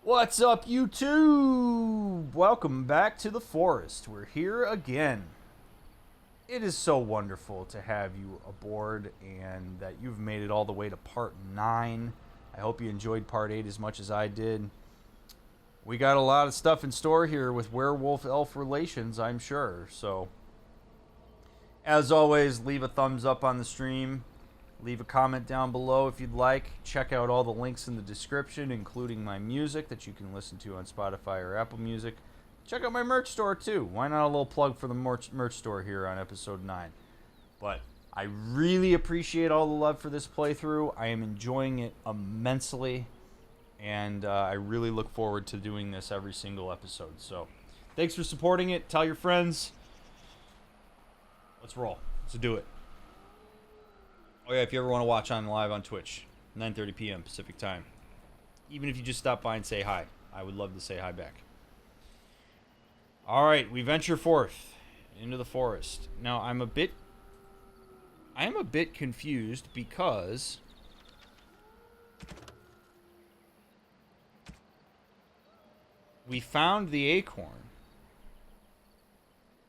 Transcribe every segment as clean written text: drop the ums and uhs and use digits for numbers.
What's up, YouTube? Welcome back to the forest. We're here again. It is so wonderful to have you aboard and that you've made it all the way to part 9. I hope you enjoyed part 8 as much as I did. We got a lot of stuff in store here with werewolf-elf relations, I'm sure. So, as always, leave a thumbs up on the stream. Leave a comment down below if you'd like. Check out all the links in the description, including my music that you can listen to on Spotify or Apple Music. Check out my merch store, too. Why not a little plug for the merch store here on episode 9? But I really appreciate all the love for this playthrough. I am enjoying it immensely, and I really look forward to doing this every single episode. So, thanks for supporting it. Tell your friends. Let's roll. Let's do it. Oh yeah, if you ever want to watch on live on Twitch, 9:30 p.m. Pacific time. Even if you just stop by and say hi, I would love to say hi back. All right, we venture forth into the forest. Now I am a bit confused because we found the acorn,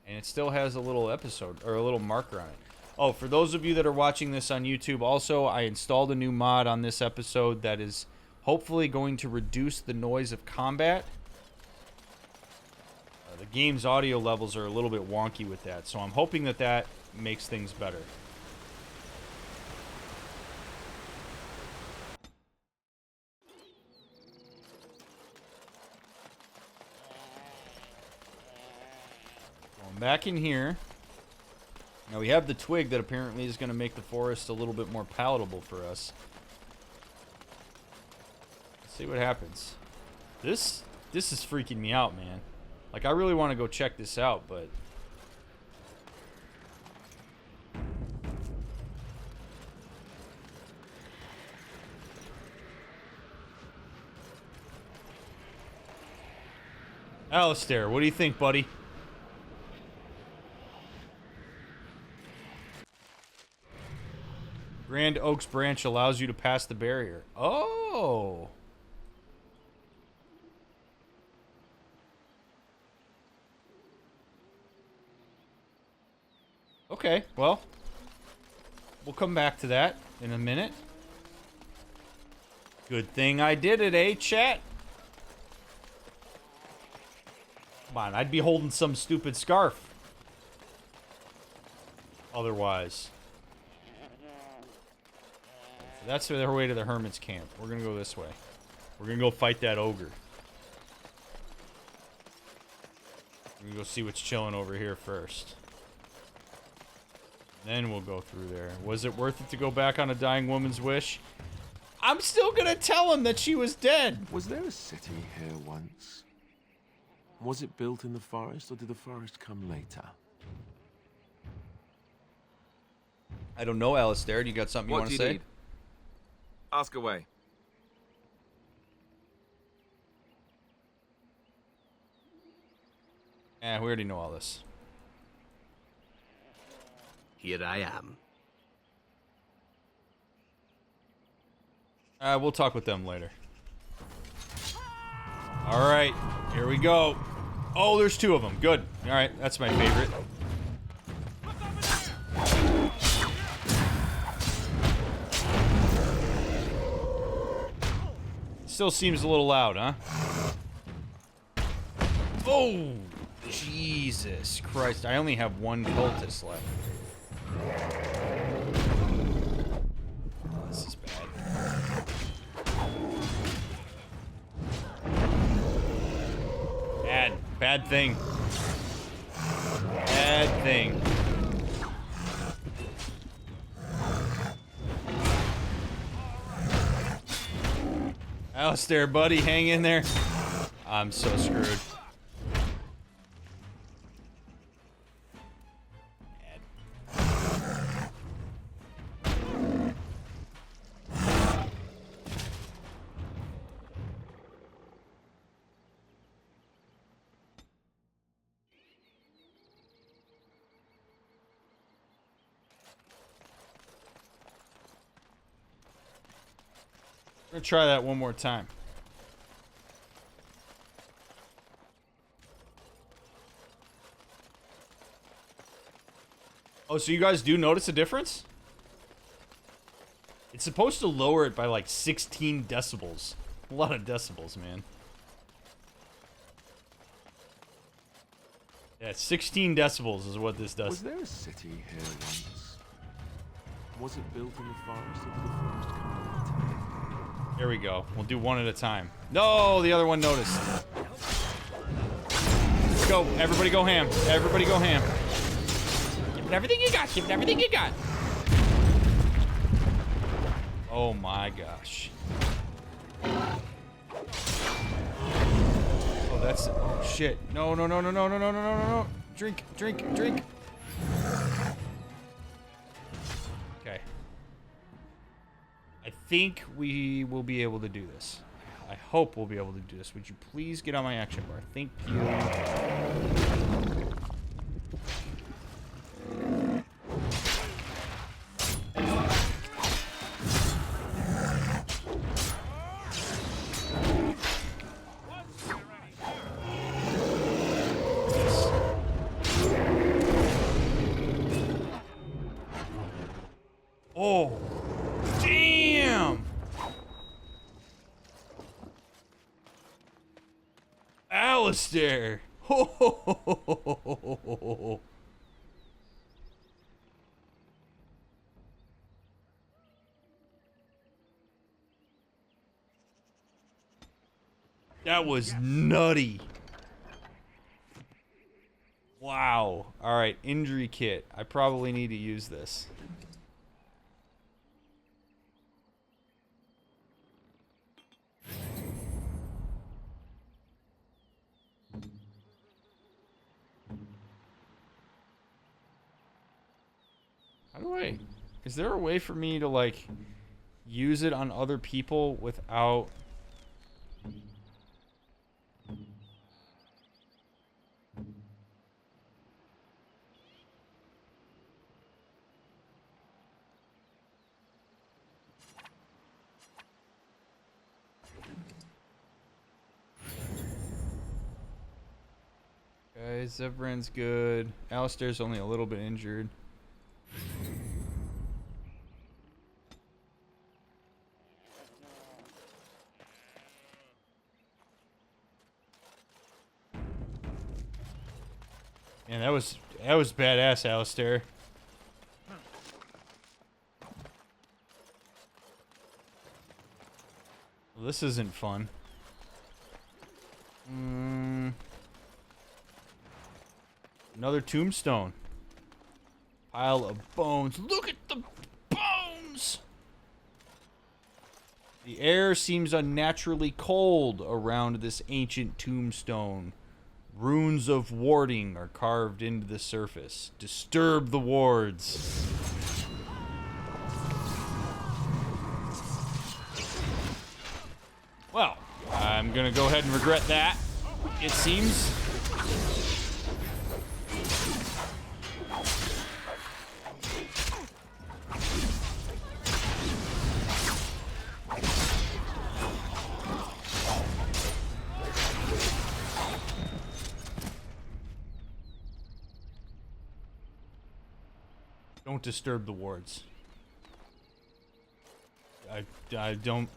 and it still has a little episode or a little marker on it. Oh, for those of you that are watching this on YouTube, also, I installed a new mod on this episode that is hopefully going to reduce the noise of combat. The game's audio levels are a little bit wonky with that, so I'm hoping that that makes things better. Going back in here. Now we have the twig that apparently is going to make the forest a little bit more palatable for us. Let's see what happens. This is freaking me out, man. Like, I really want to go check this out, but... Alistair, what do you think, buddy? Grand Oaks branch allows you to pass the barrier. Oh! Okay, well, we'll come back to that in a minute. Good thing I did it, eh, chat? Come on, I'd be holding some stupid scarf. Otherwise. That's their way to the hermit's camp. We're gonna go this way. We're gonna go fight that ogre. We're gonna go see what's chilling over here first. Then we'll go through there. Was it worth it to go back on a dying woman's wish? I'm still gonna tell him that she was dead! Was there a city here once? Was it built in the forest, or did the forest come later? I don't know, Alistair. Do you got something you want to say? Need? Ask away. We already know all this. Here I am. We'll talk with them later. Alright, here we go. Oh, there's 2 of them. Good. Alright, that's my favorite. Still seems a little loud, huh? Oh! Jesus Christ. I only have 1 cultist left. This is bad. Bad thing. Bad thing. Alistair, buddy, hang in there. I'm so screwed. I'm gonna try that one more time. Oh, so you guys do notice a difference? It's supposed to lower it by like 16 decibels. A lot of decibels, man. Yeah, 16 decibels is what this does. Was there a city here once? Was it built in the forest, or did the forest come later? Here we go. We'll do one at a time. No, the other one noticed. Let's go. Everybody go ham. Everybody go ham. Give it everything you got. Give it everything you got. Oh my gosh. Oh, that's... Oh, shit. No, no, no, no, no, no, no, no, no, no. Drink, drink, drink. Okay. I think we will be able to do this. I hope we'll be able to do this. Would you please get on my action bar? Thank you. Oh, damn! Alistair! Ho, ho, ho, ho, ho, ho, ho, ho. That was nutty. Wow. Alright, injury kit. I probably need to use this. How do I... Is there a way for me to, like, use it on other people without... Guys, Zevran's good. Alistair's only a little bit injured. Man, that was badass, Alistair. Well, this isn't fun. Another tombstone. Pile of bones. Look at the bones! The air seems unnaturally cold around this ancient tombstone. Runes of warding are carved into the surface. Disturb the wards. Well, I'm gonna go ahead and regret that, it seems. Don't disturb the wards. I don't...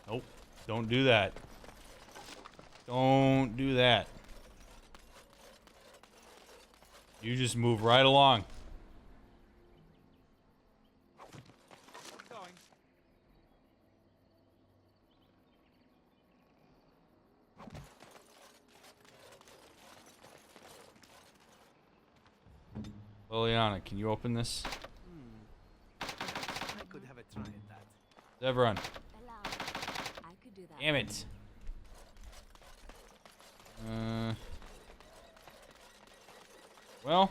Nope. Don't do that. Don't do that. You just move right along. Liliana, can you open this? I could have a try at that. Zevran. I could do that. Damn it. Well.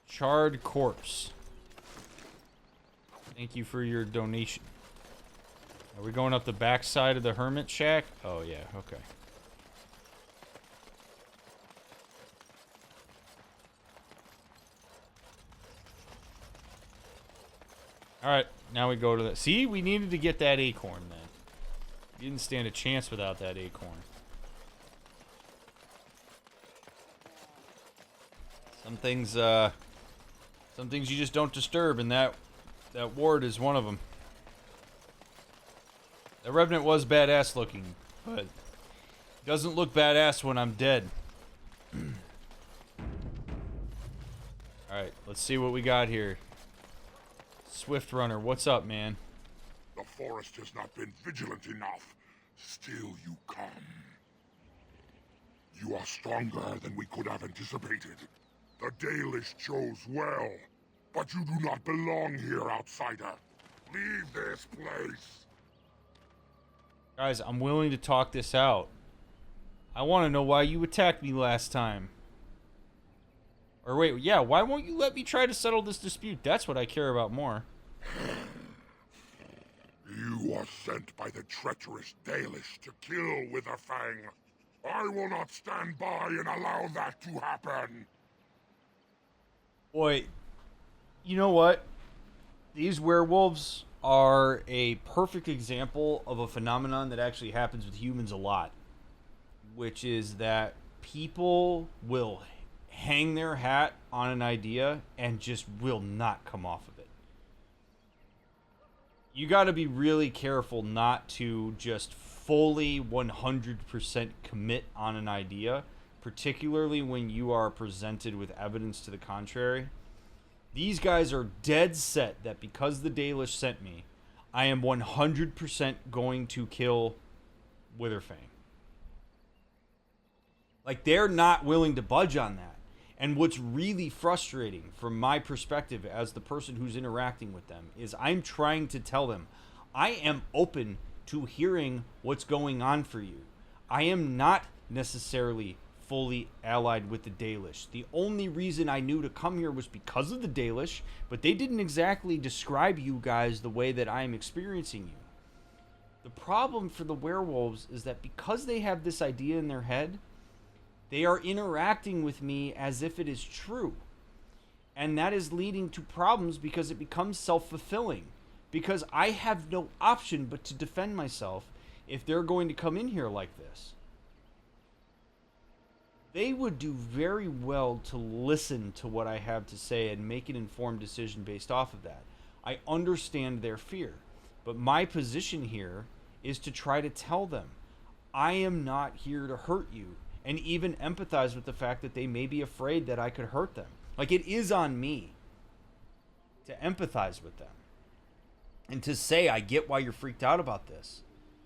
Charred corpse. Thank you for your donation. Are we going up the back side of the hermit shack? Oh, yeah, okay. Alright, now we go to the... See, we needed to get that acorn then. You didn't stand a chance without that acorn. Some things you just don't disturb, and that ward is one of them. The Revenant was badass looking, but doesn't look badass when I'm dead. Alright, let's see what we got here. Swift Runner, what's up, man? The forest has not been vigilant enough. Still you come. You are stronger than we could have anticipated. The Dalish chose well, but you do not belong here, outsider. Leave this place. Guys, I'm willing to talk this out. I want to know why you attacked me last time. Or wait, yeah, why won't you let me try to settle this dispute? That's what I care about more. You are sent by the treacherous Dalish to kill Witherfang. I will not stand by and allow that to happen. Boy, you know what? These werewolves are a perfect example of a phenomenon that actually happens with humans a lot. Which is that people will hang their hat on an idea and just will not come off of it. You got to be really careful not to just fully 100% commit on an idea, particularly when you are presented with evidence to the contrary. These guys are dead set that because the Dalish sent me, I am 100% going to kill Witherfang. Like, they're not willing to budge on that. And what's really frustrating from my perspective as the person who's interacting with them is I'm trying to tell them, I am open to hearing what's going on for you. I am not necessarily fully allied with the Dalish. The only reason I knew to come here was because of the Dalish, but they didn't exactly describe you guys the way that I am experiencing you. The problem for the werewolves is that because they have this idea in their head, they are interacting with me as if it is true. And that is leading to problems because it becomes self-fulfilling. Because I have no option but to defend myself if they're going to come in here like this. They would do very well to listen to what I have to say and make an informed decision based off of that. I understand their fear. But my position here is to try to tell them, I am not here to hurt you. And even empathize with the fact that they may be afraid that I could hurt them. Like, it is on me to empathize with them. And to say, I get why you're freaked out about this.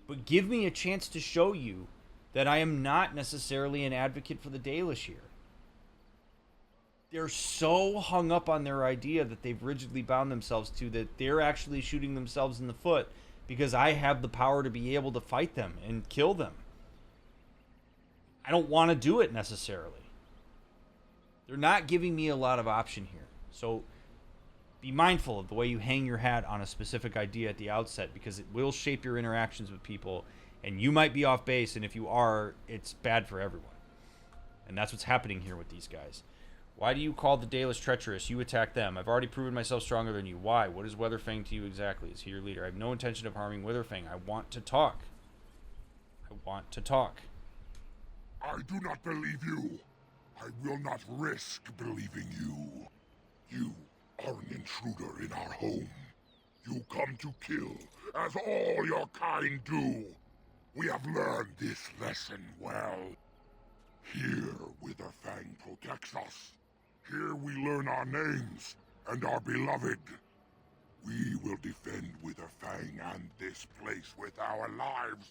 But give me a chance to show you that I am not necessarily an advocate for the Dalish here. They're so hung up on their idea that they've rigidly bound themselves to that they're actually shooting themselves in the foot because I have the power to be able to fight them and kill them. I don't want to do it necessarily. They're not giving me a lot of option here. So be mindful of the way you hang your hat on a specific idea at the outset because it will shape your interactions with people and you might be off base, and if you are, it's bad for everyone. And that's what's happening here with these guys. Why do you call the Dalish treacherous? You attack them. I've already proven myself stronger than you. Why? What is Witherfang to you exactly? Is he your leader? I have no intention of harming Witherfang. I want to talk. I want to talk. I do not believe you. I will not risk believing you. You are an intruder in our home. You come to kill, as all your kind do. We have learned this lesson well. Here, Witherfang protects us. Here we learn our names and are beloved. We will defend Witherfang and this place with our lives.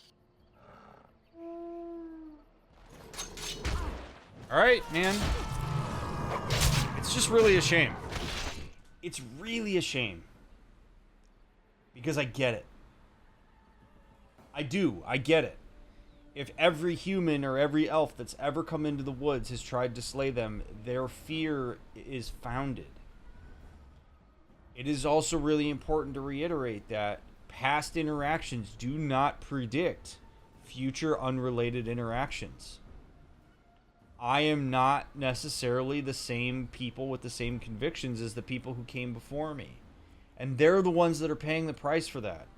Alright, man. It's just really a shame. It's really a shame. Because I get it. I do. I get it. If every human or every elf that's ever come into the woods has tried to slay them, their fear is founded. It is also really important to reiterate that past interactions do not predict future unrelated interactions. I am not necessarily the same people with the same convictions as the people who came before me. And they're the ones that are paying the price for that.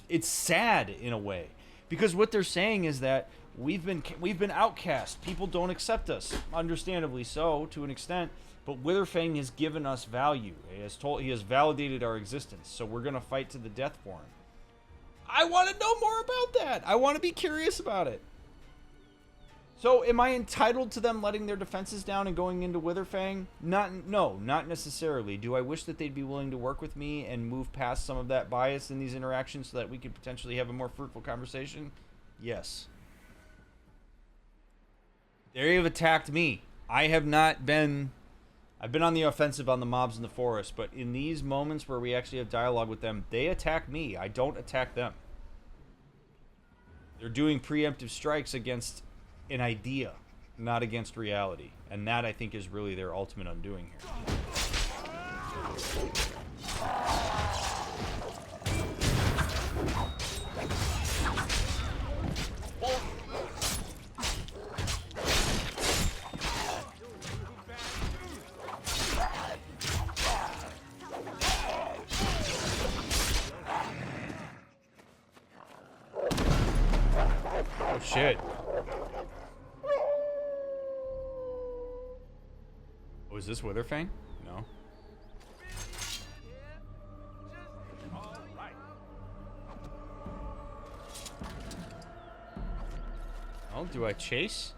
It's sad in a way. Because what they're saying is that we've been outcast. People don't accept us, understandably so to an extent. But Witherfang has given us value. He has validated our existence. So we're gonna fight to the death for him. I want to know more about that. I want to be curious about it. So, am I entitled to them letting their defenses down and going into Witherfang? No, not necessarily. Do I wish that they'd be willing to work with me and move past some of that bias in these interactions so that we could potentially have a more fruitful conversation? Yes. They have attacked me. I have not been... I've been on the offensive on the mobs in the forest, but in these moments where we actually have dialogue with them, they attack me. I don't attack them. They're doing preemptive strikes against an idea, not against reality. And that, I think, is really their ultimate undoing here. Oh, shit. Oh, is this Witherfang? No. Oh, do I chase?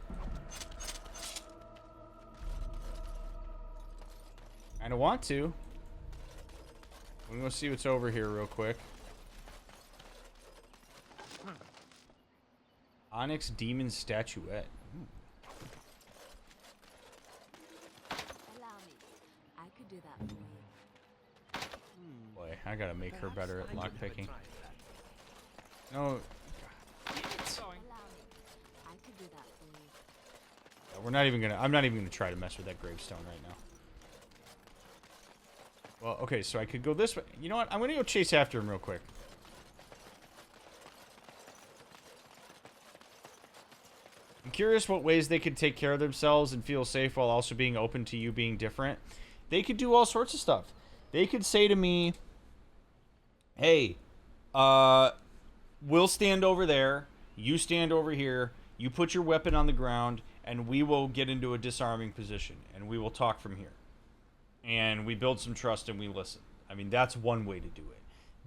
Kinda want to. I'm gonna see what's over here real quick. Onyx Demon Statuette. Ooh. Allow me. I could do that for you. Boy, I gotta make her better at lockpicking. No. Allow me. I could do that for you. We're not even gonna... I'm not even gonna try to mess with that gravestone right now. Well, okay, so I could go this way. You know what? I'm gonna go chase after him real quick. I'm curious what ways they could take care of themselves and feel safe while also being open to you being different. They could do all sorts of stuff. They could say to me, hey, we'll stand over there, you stand over here, you put your weapon on the ground, and we will get into a disarming position, and we will talk from here. And we build some trust and we listen. I mean, that's one way to do it.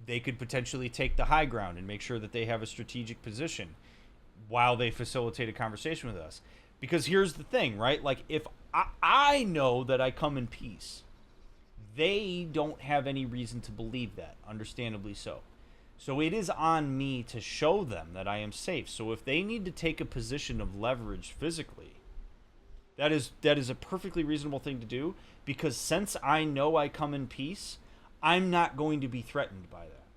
They could potentially take the high ground and make sure that they have a strategic position while they facilitate a conversation with us. Because here's the thing, right? Like, if I know that I come in peace, they don't have any reason to believe that, understandably so. So it is on me to show them that I am safe. So if they need to take a position of leverage physically, that is a perfectly reasonable thing to do, because since I know I come in peace, I'm not going to be threatened by that.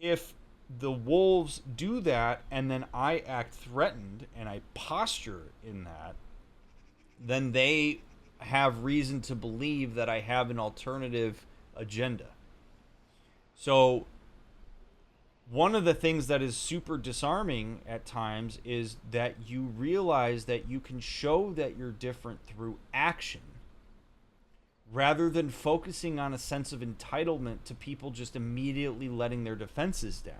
If the wolves do that and then I act threatened and I posture in that, then they have reason to believe that I have an alternative agenda. So one of the things that is super disarming at times is that you realize that you can show that you're different through action rather than focusing on a sense of entitlement to people just immediately letting their defenses down.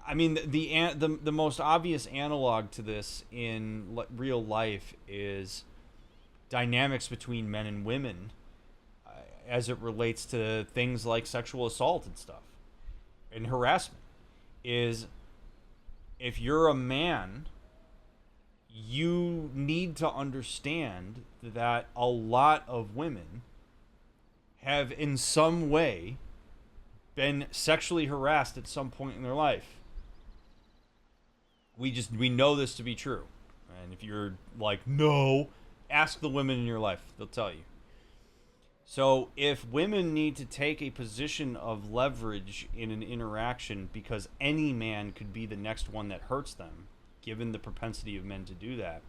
I mean, the most obvious analog to this in real life is dynamics between men and women as it relates to things like sexual assault and stuff and harassment. Is if you're a man, you need to understand that a lot of women have in some way been sexually harassed at some point in their life. We know this to be true. And if you're like, no, ask the women in your life. They'll tell you. So if women need to take a position of leverage in an interaction because any man could be the next one that hurts them, given the propensity of men to do that,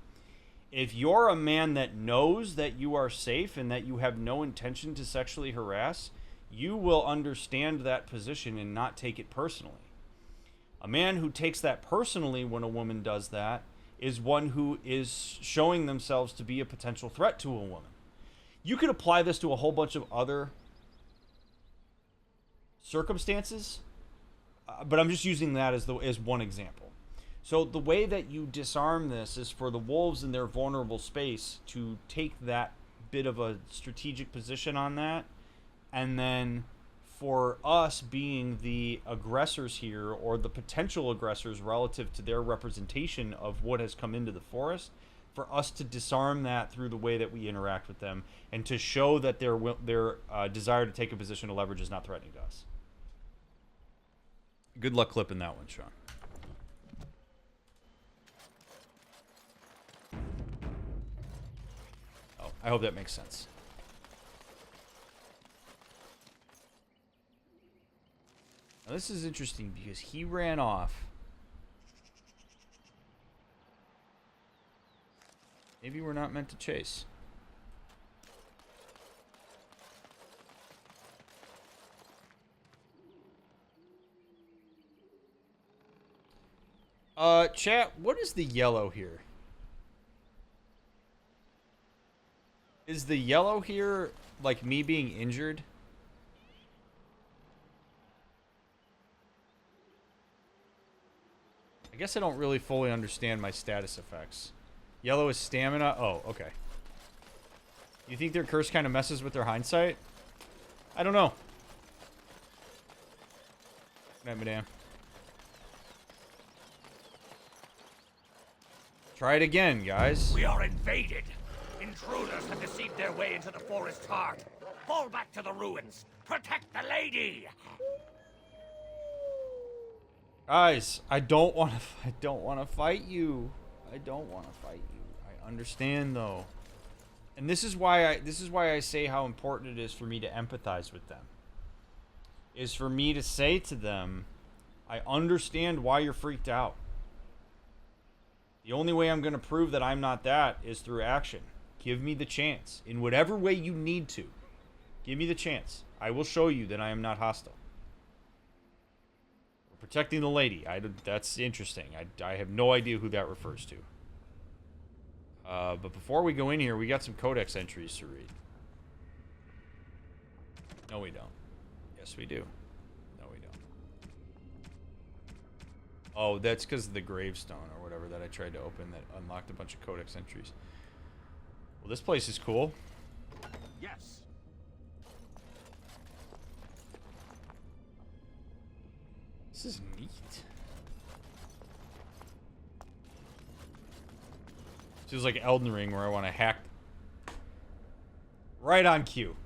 if you're a man that knows that you are safe and that you have no intention to sexually harass, you will understand that position and not take it personally. A man who takes that personally when a woman does that is one who is showing themselves to be a potential threat to a woman. You could apply this to a whole bunch of other circumstances. but I'm just using that as one example. So the way that you disarm this is for the wolves in their vulnerable space to take that bit of a strategic position on that, and then for us being the aggressors here, or the potential aggressors relative to their representation of what has come into the forest, for us to disarm that through the way that we interact with them, and to show that their desire to take a position of leverage is not threatening to us. Good luck clipping that one, Sean. Oh, I hope that makes sense. Now, this is interesting because he ran off. Maybe we're not meant to chase. Chat, what is the yellow here? Is the yellow here like me being injured? I guess I don't really fully understand my status effects. Yellow is stamina. Oh, okay. You think their curse kind of messes with their hindsight? I don't know. Good night, madame. Try it again, guys. We are invaded. Intruders have deceived their way into the forest heart. Fall back to the ruins. Protect the lady. Guys, I don't want to fight you. I don't want to fight you. I understand though. And this is why I say how important it is for me to empathize with them. Is for me to say to them, I understand why you're freaked out. The only way I'm going to prove that I'm not that is through action. Give me the chance. In whatever way you need to. Give me the chance. I will show you that I am not hostile. We're protecting the lady. That's interesting. I have no idea who that refers to. But before we go in here, we got some codex entries to read. No, we don't. Yes, we do. No, we don't. Oh, that's because of the gravestone or whatever that I tried to open that unlocked a bunch of codex entries. Well, this place is cool. Yes. This is neat. Feels like Elden Ring where I want to hack. Right on cue.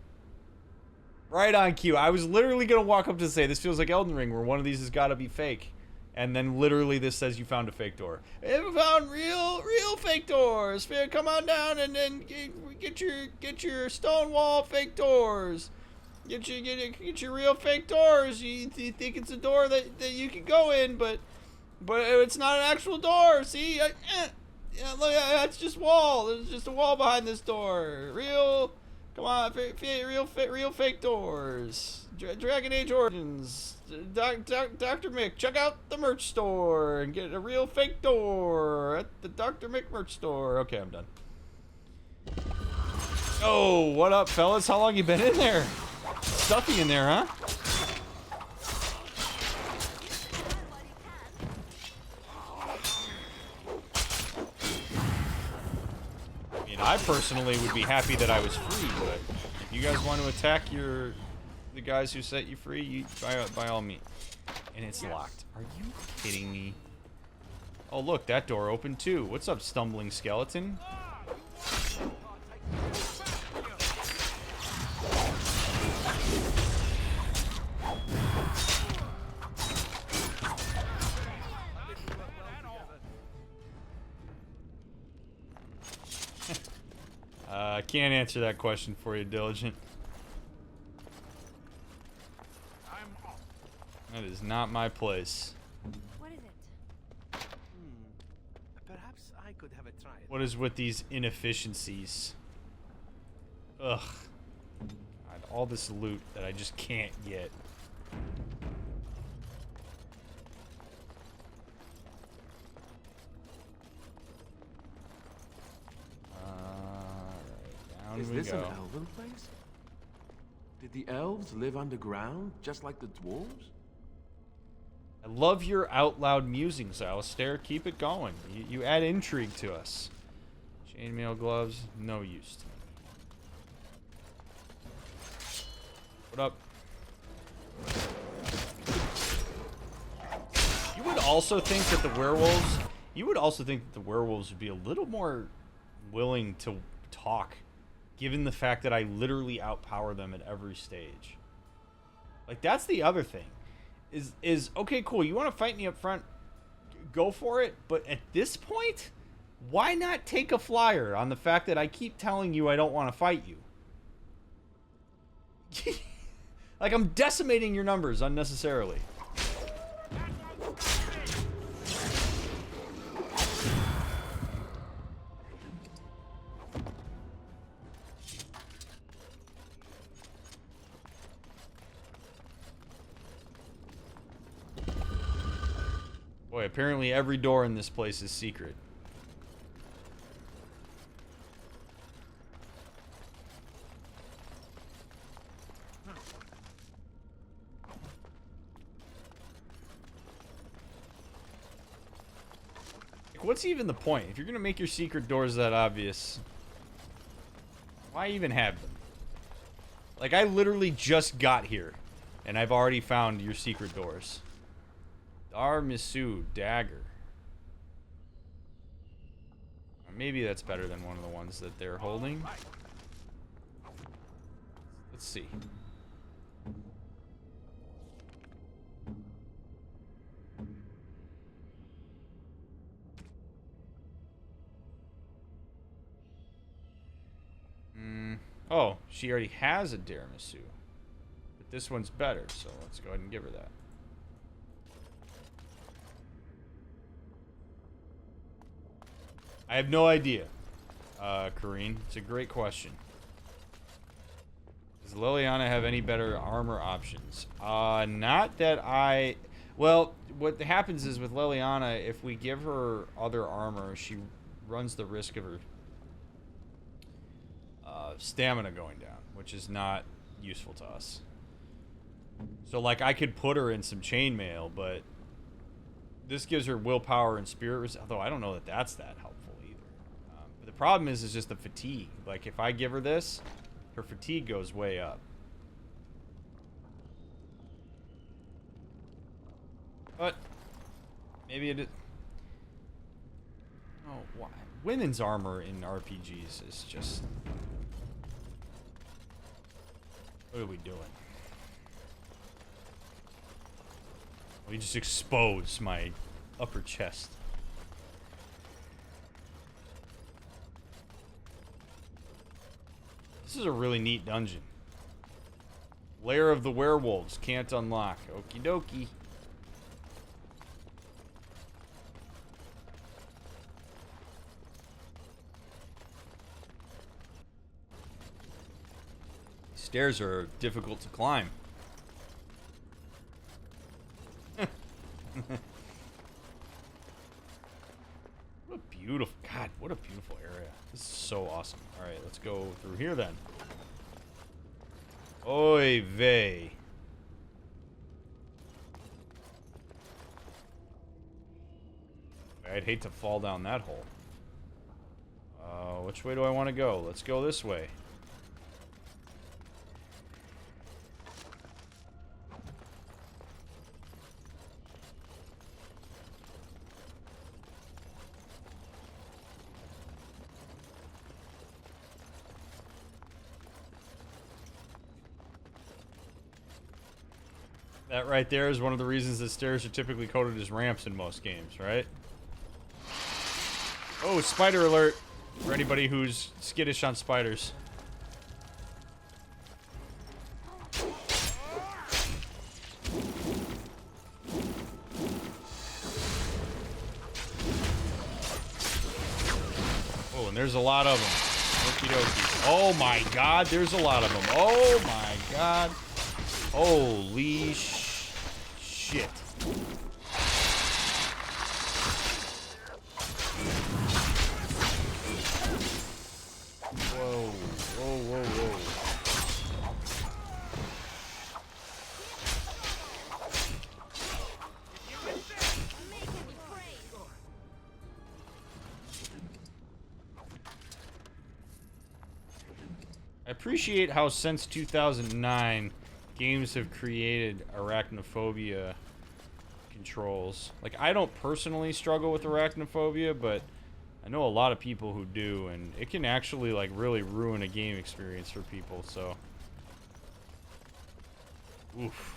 Right on cue. I was literally going to walk up to say, this feels like Elden Ring where one of these has got to be fake. And then literally this says you found a fake door. We found real fake doors. Come on down and then get your stone wall fake doors. Get your real fake doors. You think it's a door that you can go in, but it's not an actual door. See, yeah, look, that's just wall. There's just a wall behind this door. Come on, real fake doors. Dragon Age Origins. DrMick, check out the merch store and get a real fake door at the DrMick merch store. Okay, I'm done. Oh, what up, fellas? How long you been in there? Stuffy in there, huh? I mean, I personally would be happy that I was free, but if you guys want to attack the guys who set you free, by all means. And it's locked. Are you kidding me? Oh, look, that door opened too. What's up, stumbling skeleton? I can't answer that question for you, Diligent. That is not my place. What is it? Perhaps I could have a try. What is with these inefficiencies? Ugh. God, all this loot that I just can't get. Down Is we this go. an elven place? Did the elves live underground, just like the dwarves? I love your out loud musings, Alistair. Keep it going. You add intrigue to us. Chainmail gloves, no use to me. What up? You would also think that the werewolves... You would also think that the werewolves would be a little more willing to talk, given the fact that I literally outpower them at every stage. Like, that's the other thing. Is okay, cool, you want to fight me up front, go for it, but at this point, why not take a flyer on the fact that I keep telling you I don't want to fight you? Like, I'm decimating your numbers unnecessarily. Boy, apparently every door in this place is secret. Like, what's even the point? If you're gonna make your secret doors that obvious, why even have them? Like, I literally just got here, and I've already found your secret doors. DrMick dagger. Maybe that's better than one of the ones that they're holding. Let's see. Oh, she already has a DrMick. But this one's better, so let's go ahead and give her that. I have no idea, Kareen. It's a great question. Does Liliana have any better armor options? Not that I... Well, what happens is with Liliana, if we give her other armor, she runs the risk of her stamina going down, which is not useful to us. So, like, I could put her in some chainmail, but this gives her willpower and spirit, although I don't know that that's that helpful. But the problem is just the fatigue. Like, if I give her this, her fatigue goes way up. But maybe it is... Oh, why? Women's armor in RPGs is just... What are we doing? We just expose my upper chest. This is a really neat dungeon. Lair of the Werewolves. Can't unlock. Okie dokie. Stairs are difficult to climb. What a beautiful... God, what a beautiful area. This is so awesome. Alright, let's go through here then. Oy vey. I'd hate to fall down that hole. Which way do I want to go? Let's go this way. That right there is one of the reasons that stairs are typically coded as ramps in most games, right? Oh, spider alert for anybody who's skittish on spiders. Oh, and there's a lot of them. Okie dokie. Oh my god, there's a lot of them. Oh my god. Holy shit. Whoa, whoa, whoa, whoa. appreciate how since 2009, games have created arachnophobia controls. Like, I don't personally struggle with arachnophobia, but I know a lot of people who do, and it can actually, like, really ruin a game experience for people, so. Oof.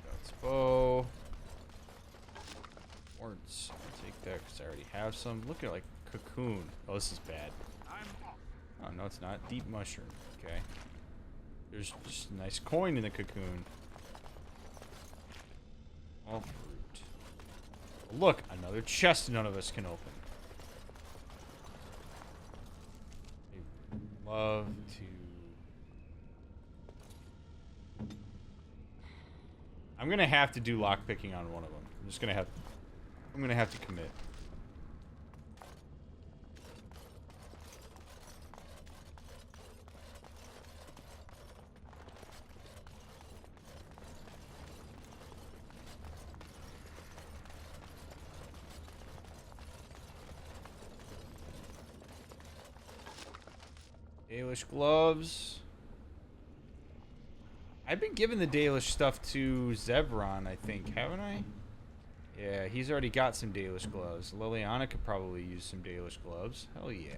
That's bow. Horns. I'll take that because I already have some. Look at, like, cocoon. Oh, this is bad. Oh, no, it's not. Deep mushroom. Okay. There's just a nice coin in the cocoon. All fruit. Look, another chest none of us can open. I'd love to... I'm gonna have to do lockpicking on one of them. I'm gonna have to commit. Dalish gloves. I've been giving the Dalish stuff to Zevron, I think, haven't I? Yeah, he's already got some Dalish gloves. Liliana could probably use some Dalish gloves. Hell yeah.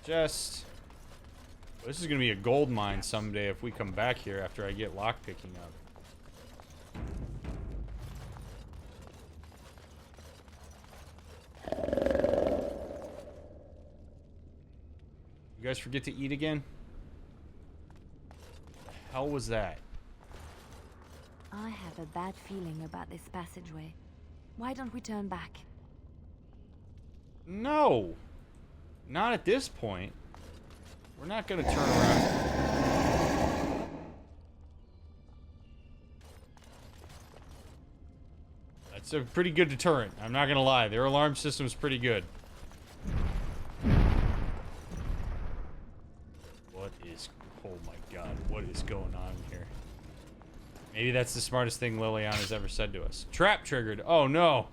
Just... This is going to be a gold mine someday if we come back here after I get lockpicking up. You guys forget to eat again? The hell was that? I have a bad feeling about this passageway. Why don't we turn back? No! Not at this point. We're not gonna turn around. That's a pretty good deterrent. I'm not gonna lie. Their alarm system's pretty good. Oh my god, what is going on here? Maybe that's the smartest thing Liliana's ever said to us. Trap triggered. Oh no.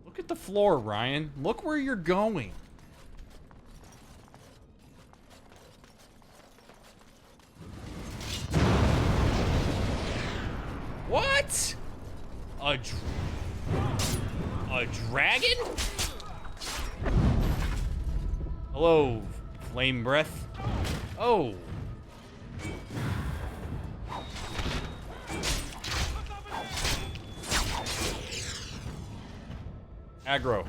Look at the floor, Ryan. Look where you're going. What? A dragon? Hello, flame breath. Oh. Aggro.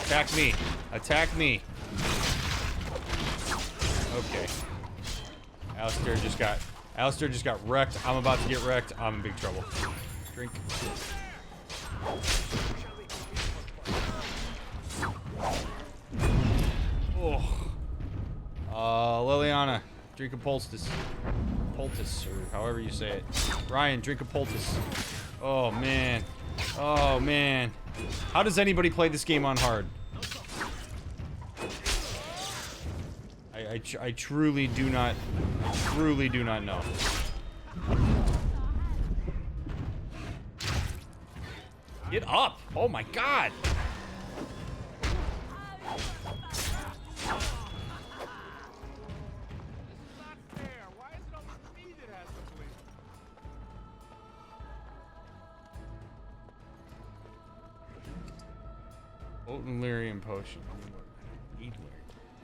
Attack me. Attack me. Okay. Alistair just got wrecked. I'm about to get wrecked. I'm in big trouble. Drink. Oh. Liliana, drink a poultice. Poultice, or however you say it. Ryan, drink a poultice. Oh, man. Oh, man. How does anybody play this game on hard? I truly do not know. Get up! Oh my god! Potent lyrium potion.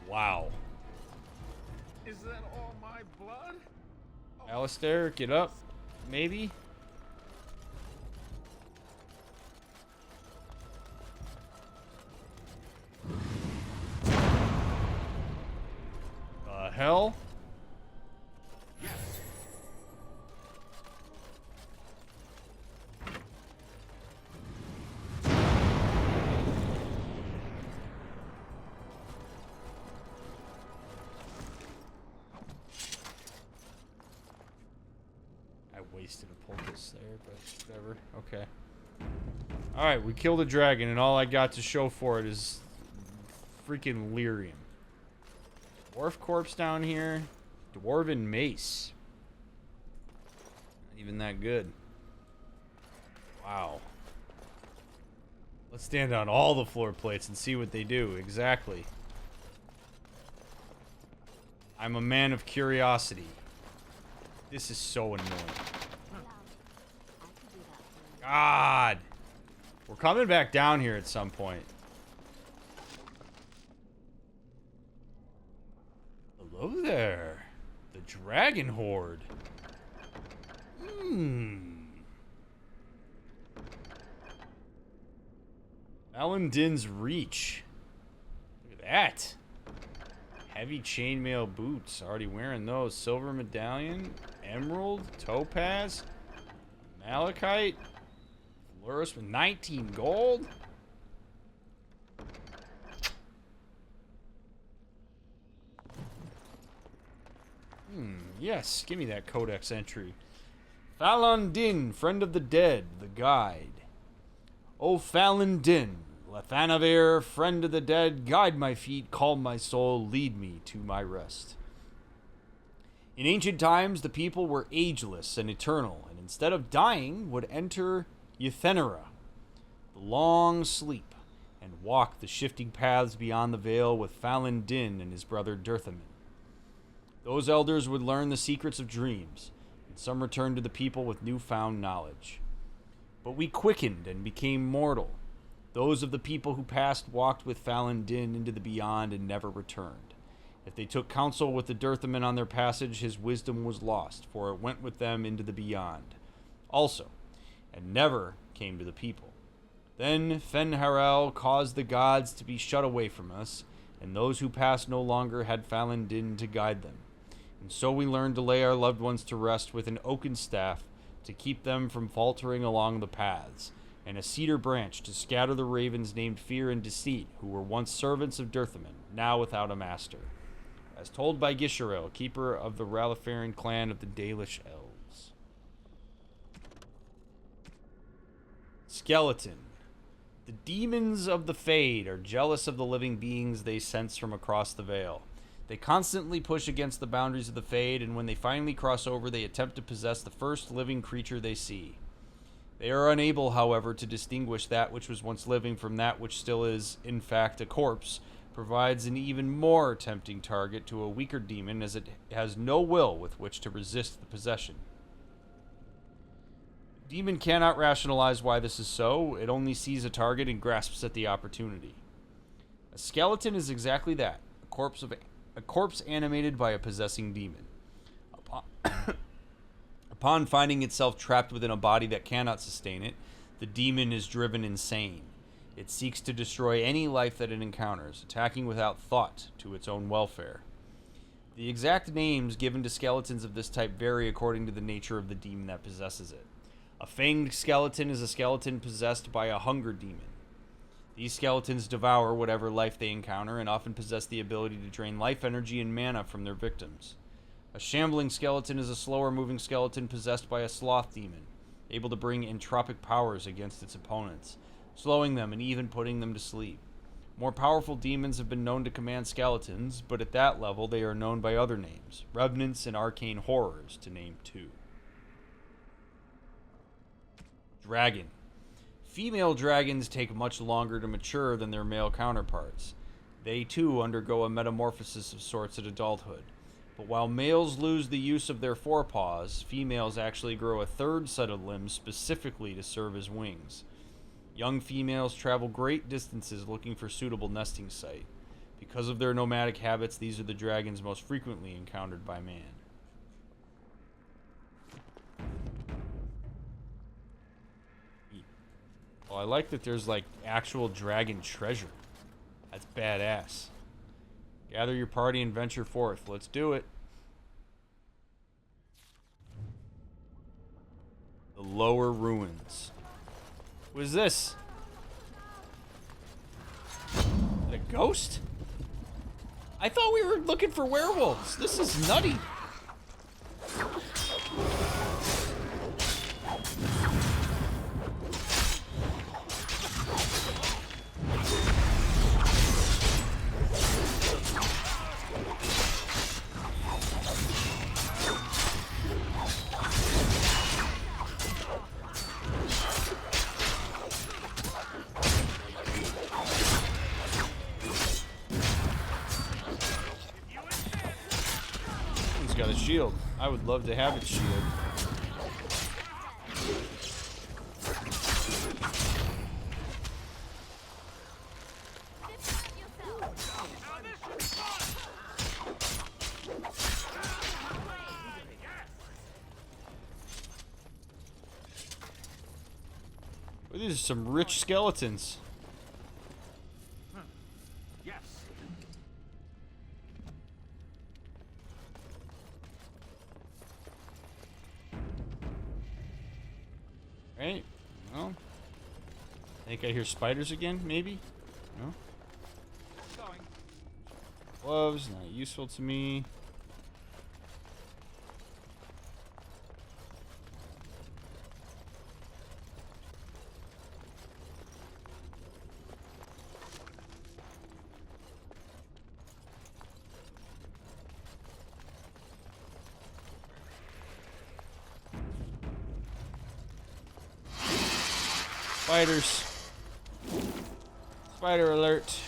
Wow. Is that all my blood? Alistair, get up. Maybe? Hell? Wasted a poultice there, but whatever. Okay. Alright, we killed a dragon, and all I got to show for it is freaking lyrium. Dwarf corpse down here. Dwarven mace. Not even that good. Wow. Let's stand on all the floor plates and see what they do. Exactly. I'm a man of curiosity. This is so annoying. God! We're coming back down here at some point. Hello there. The Dragon Horde. Alan Din's Reach. Look at that. Heavy chainmail boots. Already wearing those. Silver medallion. Emerald. Topaz. Malachite. Fluorescent with 19 gold. Yes, give me that codex entry. Falon Din, friend of the dead, the guide. O Falon Din, Lathanavir, friend of the dead, guide my feet, calm my soul, lead me to my rest. In ancient times, the people were ageless and eternal, and instead of dying, would enter Euthenera, the long sleep, and walk the shifting paths beyond the veil with Falon Din and his brother Dirthaman. Those elders would learn the secrets of dreams, and some returned to the people with newfound knowledge. But we quickened and became mortal. Those of the people who passed walked with Falon Din into the beyond and never returned. If they took counsel with the Dirthaman on their passage, his wisdom was lost, for it went with them into the beyond. Also, and never came to the people. Then Fenharel caused the gods to be shut away from us, and those who passed no longer had Falon Din to guide them. And so we learned to lay our loved ones to rest with an oaken staff to keep them from faltering along the paths, and a cedar branch to scatter the ravens named Fear and Deceit, who were once servants of Dirthaman, now without a master. As told by Gisharel, keeper of the Ralafarin clan of the Dalish Elves. Skeleton. The demons of the Fade are jealous of the living beings they sense from across the veil. They constantly push against the boundaries of the Fade, and when they finally cross over, they attempt to possess the first living creature they see. They are unable, however, to distinguish that which was once living from that which still is, in fact, a corpse, provides an even more tempting target to a weaker demon, as it has no will with which to resist the possession. The demon cannot rationalize why this is so. It only sees a target and grasps at the opportunity. A skeleton is exactly that, a corpse animated by a possessing demon. Upon finding itself trapped within a body that cannot sustain it, the demon is driven insane. It seeks to destroy any life that it encounters, attacking without thought to its own welfare. The exact names given to skeletons of this type vary according to the nature of the demon that possesses it. A fanged skeleton is a skeleton possessed by a hunger demon. These skeletons devour whatever life they encounter and often possess the ability to drain life energy and mana from their victims. A shambling skeleton is a slower-moving skeleton possessed by a sloth demon, able to bring entropic powers against its opponents, slowing them and even putting them to sleep. More powerful demons have been known to command skeletons, but at that level they are known by other names, revenants and arcane horrors, to name two. Dragon. Female dragons take much longer to mature than their male counterparts. They, too, undergo a metamorphosis of sorts at adulthood. But while males lose the use of their forepaws, females actually grow a third set of limbs specifically to serve as wings. Young females travel great distances looking for suitable nesting site. Because of their nomadic habits, these are the dragons most frequently encountered by man. Well, I like that there's like actual dragon treasure. That's badass. Gather your party and venture forth. Let's do it. The Lower Ruins. What is this? Is that a ghost? I thought we were looking for werewolves. This is nutty. shield. I would love to have its shield. Well, these are some rich skeletons. Yes. Right? No. I think I hear spiders again, maybe? No? Gloves, not useful to me. Spiders. Spider alert.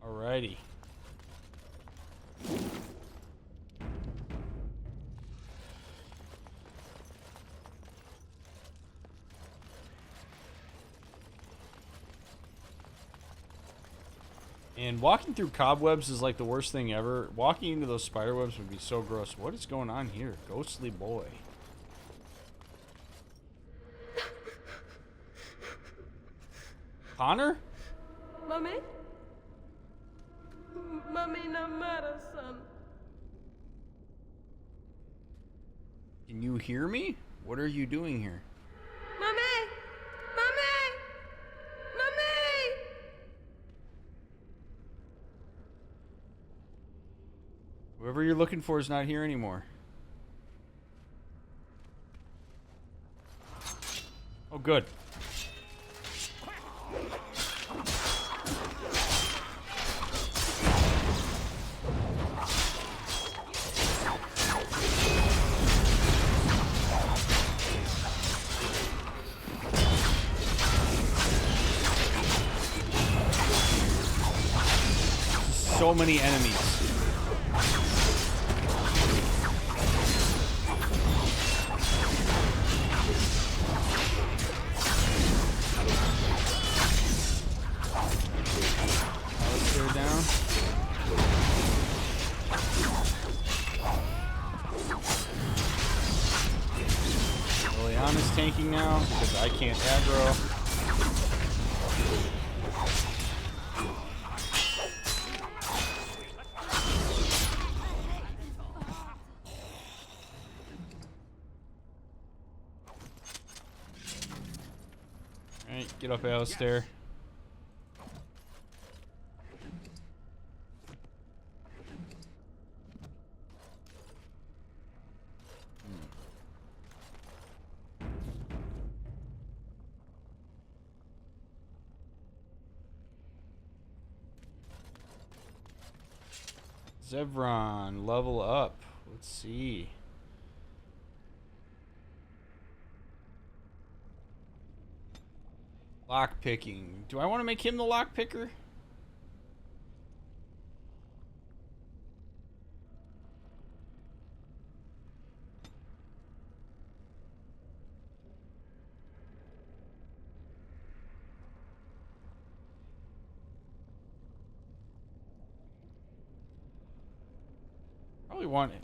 Alrighty. And walking through cobwebs is like the worst thing ever. Walking into those spider webs would be so gross. What is going on here? Ghostly boy. Connor? Mummy? Mummy, no matter, son. Can you hear me? What are you doing here? Mummy! Mummy! Mummy! Whoever you're looking for is not here anymore. Oh, good. So many enemies. Alistair down. Liliana's tanking now because I can't aggro. Get up, Alistair. Zevron, level up. Let's see. Lock picking. Do I want to make him the lock picker?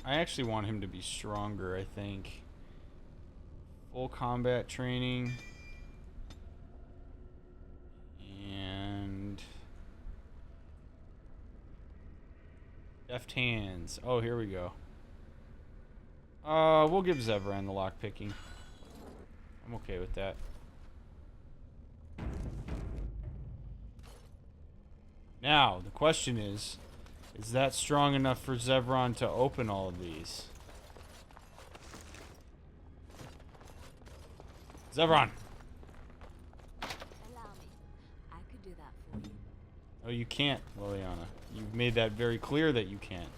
I actually want him to be stronger, I think. Full combat training. And deft hands. Oh, here we go. We'll give Zevran the lock picking. I'm okay with that. Now, the question is that strong enough for Zevron to open all of these? Zevron! Allow me. I could do that for you. Oh, you can't, Liliana. You've made that very clear that you can't.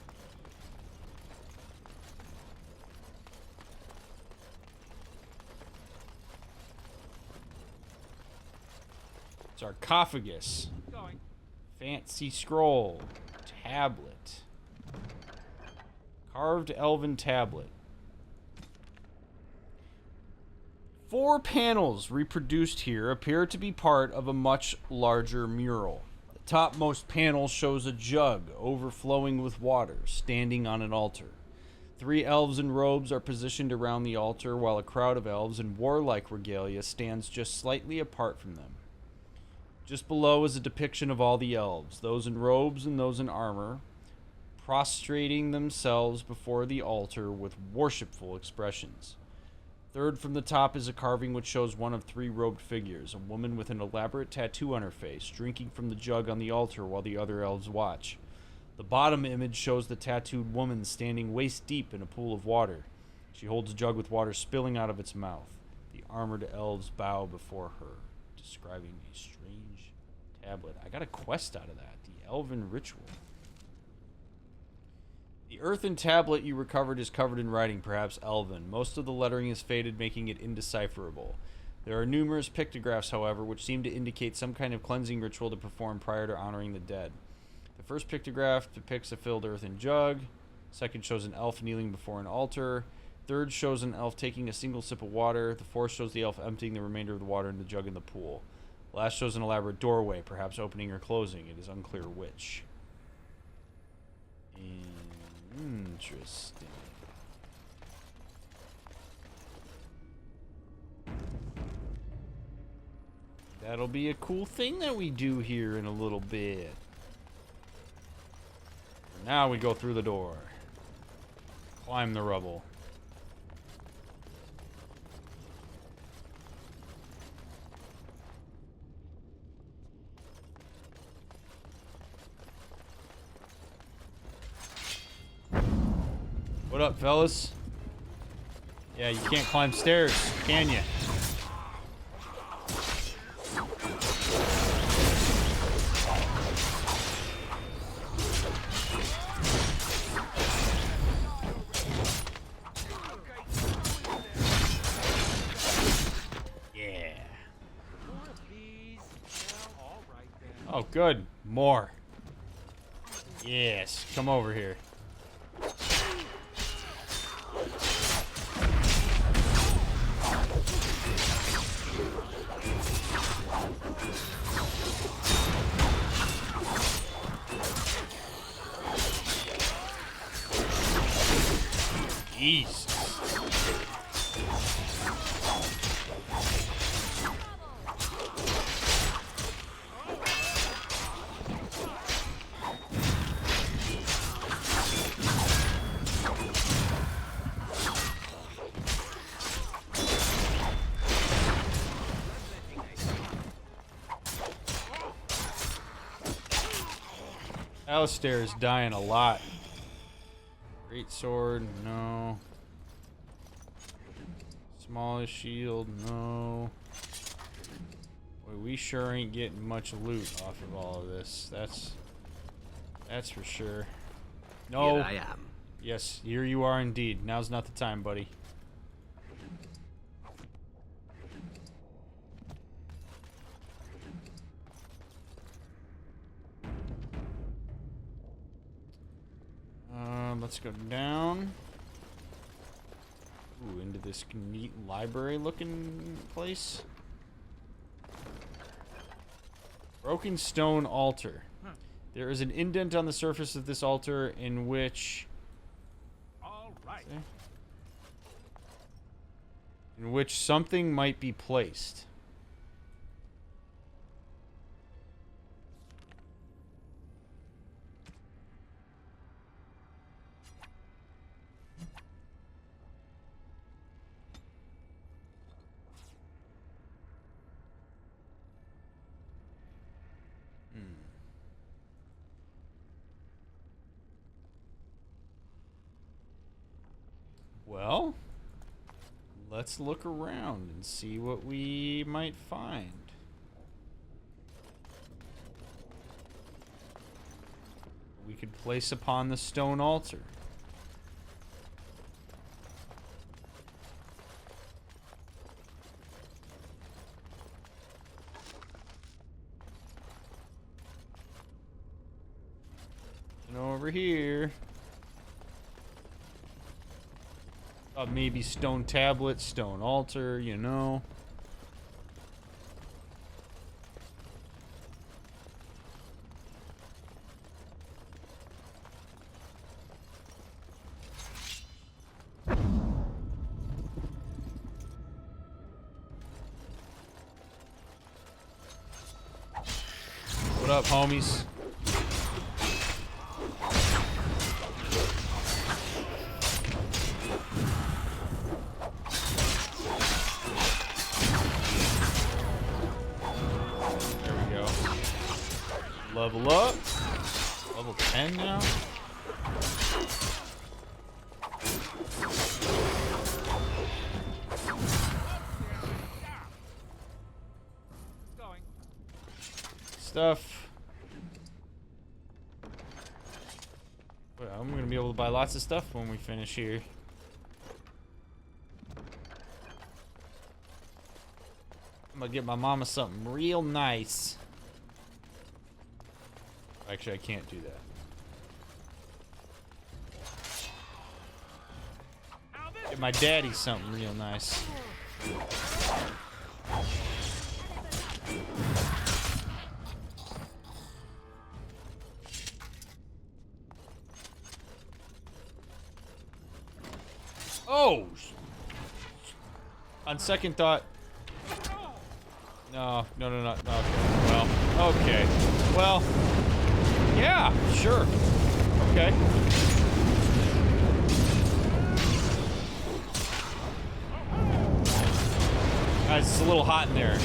Sarcophagus. Fancy scroll. Tablet. Carved elven tablet. 4 panels reproduced here appear to be part of a much larger mural. The topmost panel shows a jug overflowing with water standing on an altar. 3 elves in robes are positioned around the altar while a crowd of elves in warlike regalia stands just slightly apart from them. Just below is a depiction of all the elves, those in robes and those in armor, prostrating themselves before the altar with worshipful expressions. Third from the top is a carving which shows one of 3 robed figures, a woman with an elaborate tattoo on her face, drinking from the jug on the altar while the other elves watch. The bottom image shows the tattooed woman standing waist deep in a pool of water. She holds a jug with water spilling out of its mouth. The armored elves bow before her, describing a strange tablet. I got a quest out of that. The Elven Ritual. The earthen tablet you recovered is covered in writing, perhaps Elven. Most of the lettering is faded, making it indecipherable. There are numerous pictographs, however, which seem to indicate some kind of cleansing ritual to perform prior to honoring the dead. The first pictograph depicts a filled earthen jug. Second shows an elf kneeling before an altar. Third shows an elf taking a single sip of water. The fourth shows the elf emptying the remainder of the water in the jug in the pool. The last shows an elaborate doorway, perhaps opening or closing. It is unclear which. Interesting. That'll be a cool thing that we do here in a little bit. Now we go through the door. Climb the rubble. What up, fellas? Yeah, you can't climb stairs, can you? Yeah. Oh, good. More. Yes, come over here. Jeez. Alistair is dying a lot. Great sword, no. Smallest shield, no. Boy, we sure ain't getting much loot off of all of this. That's for sure. No. Here I am. Yes, here you are indeed. Now's not the time, buddy. Let's go down. Ooh, into this neat library-looking place. Broken stone altar. There is an indent on the surface of this altar in which... in which something might be placed. Well, let's look around and see what we might find. We could place upon the stone altar. And over here. Maybe stone tablet, stone altar, you know. What up, homies? Level up. Level 10 now. Stuff. Well, I'm gonna be able to buy lots of stuff when we finish here. I'm gonna get my mama something real nice. Actually, I can't do that. Get my daddy something real nice. Oh! On second thought. No. Okay. Well, okay. Well. Yeah, sure. Okay. Guys, it's a little hot in there.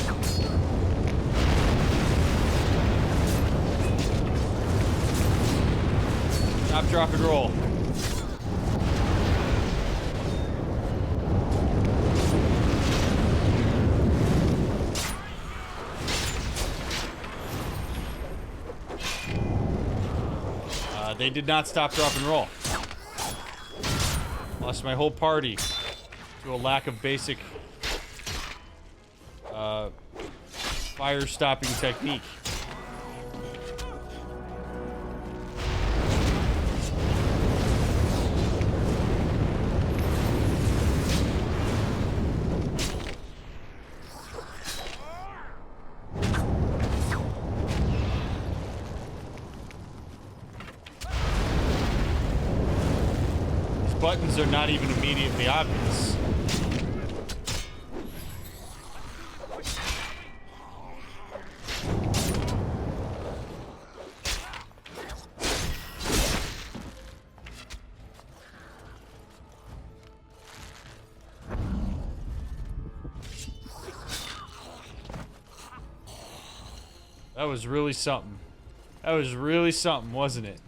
Stop, drop, and roll. They did not stop, drop, and roll. Lost my whole party to a lack of basic fire stopping technique. Buttons are not even immediately obvious. That was really something. That was really something, wasn't it?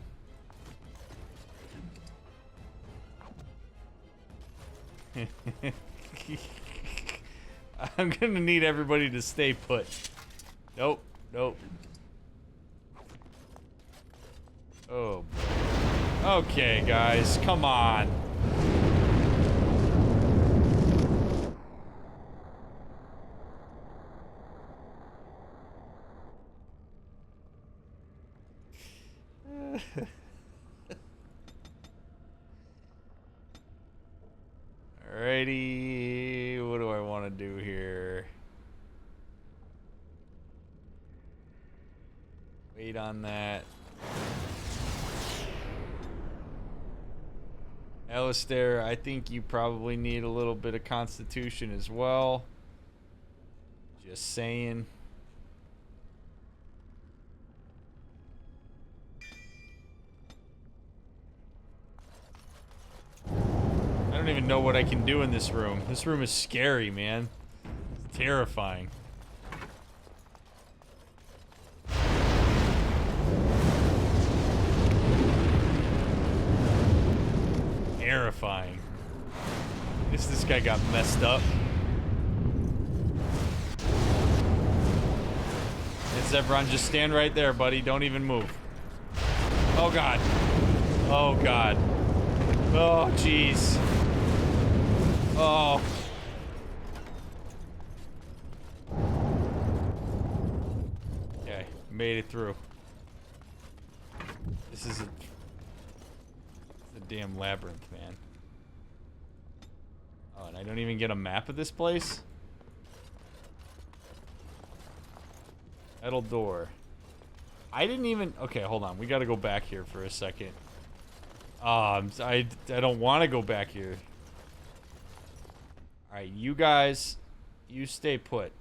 I'm gonna need everybody to stay put. Nope. Oh. Okay, guys, come on. Alrighty, what do I want to do here? Wait on that. Alistair, I think you probably need a little bit of constitution as well. Just saying. I don't even know what I can do in this room. This room is scary, man. It's terrifying. Terrifying. This guy got messed up. It's Zebron, just stand right there, buddy. Don't even move. Oh god. Oh god. Oh jeez. Oh. Okay, made it through. This is a damn labyrinth, man. Oh, and I don't even get a map of this place? Metal door. I didn't even... Okay, hold on. We gotta go back here for a second. I don't want to go back here. Alright, you guys... You stay put.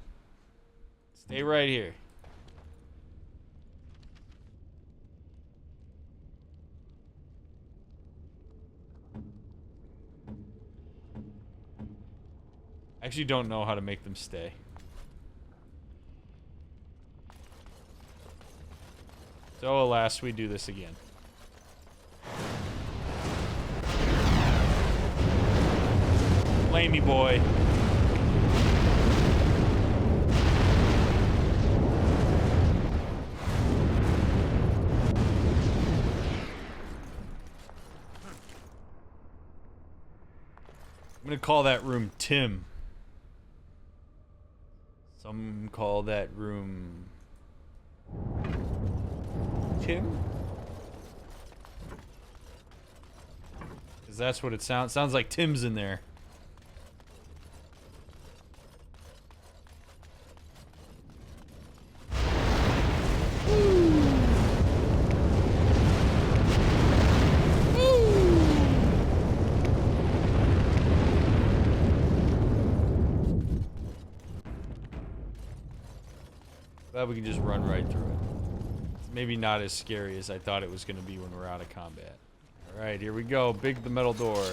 Stay right here. I actually don't know how to make them stay. So alas, we do this again. Play me, boy. I'm gonna call that room Tim. Some call that room Tim? Because that's what it sounds. Sounds like Tim's in there. Glad we can just run right through it. It's maybe not as scary as I thought it was going to be when we're out of combat. Alright, here we go. Big the metal door.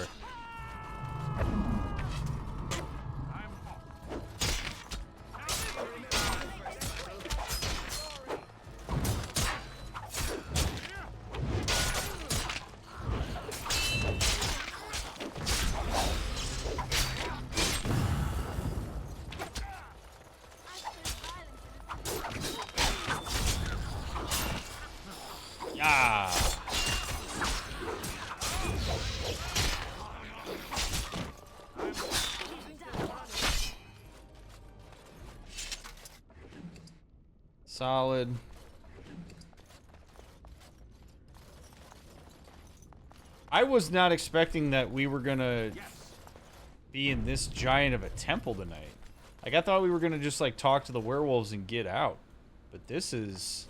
Yeah. Solid. I was not expecting that we were gonna be in this giant of a temple tonight. Like, I thought we were gonna just like talk to the werewolves and get out. But this is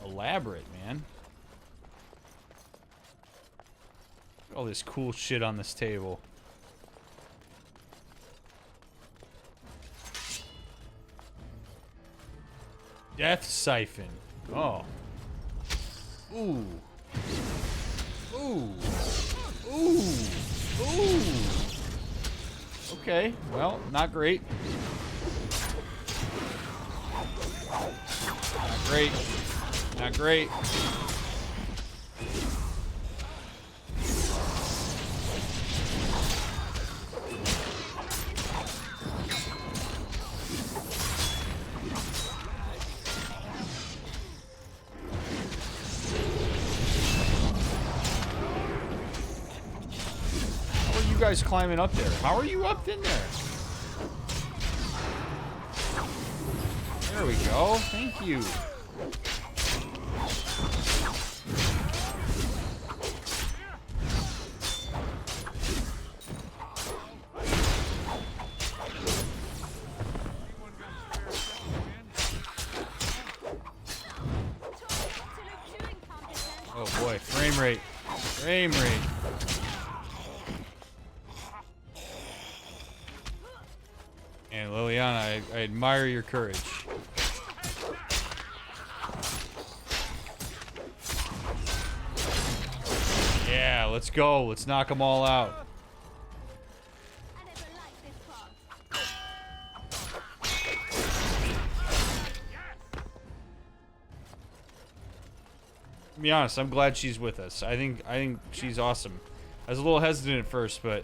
elaborate, man. All this cool shit on this table. Death siphon. Oh. Ooh. Ooh. Ooh. Ooh. Okay. Well, not great. Not great. Not great. How are you guys climbing up there? How are you up in there? There we go. Thank you. Oh boy, frame rate. Frame rate. And Liliana, I admire your courage. Yeah, let's go. Let's knock them all out. To be honest, I'm glad she's with us. I think she's awesome. I was a little hesitant at first, but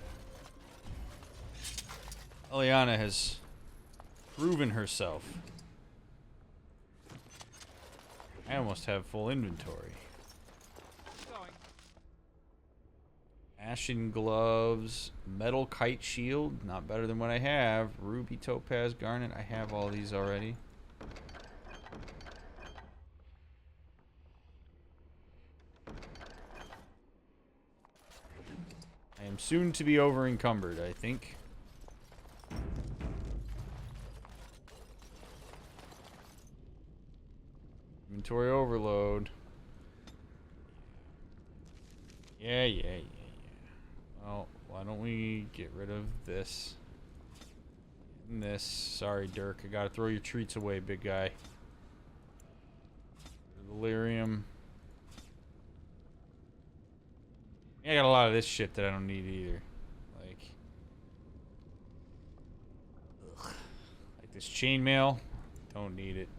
Eliana has proven herself. I almost have full inventory. Ashen gloves, metal kite shield, not better than what I have. Ruby, topaz, garnet, I have all these already. I am soon to be over encumbered, I think. Inventory overload. Yeah. Well, why don't we get rid of this and this? Sorry, Dirk. I gotta throw your treats away, big guy. Delirium. I got a lot of this shit that I don't need either. Like this chainmail. Don't need it.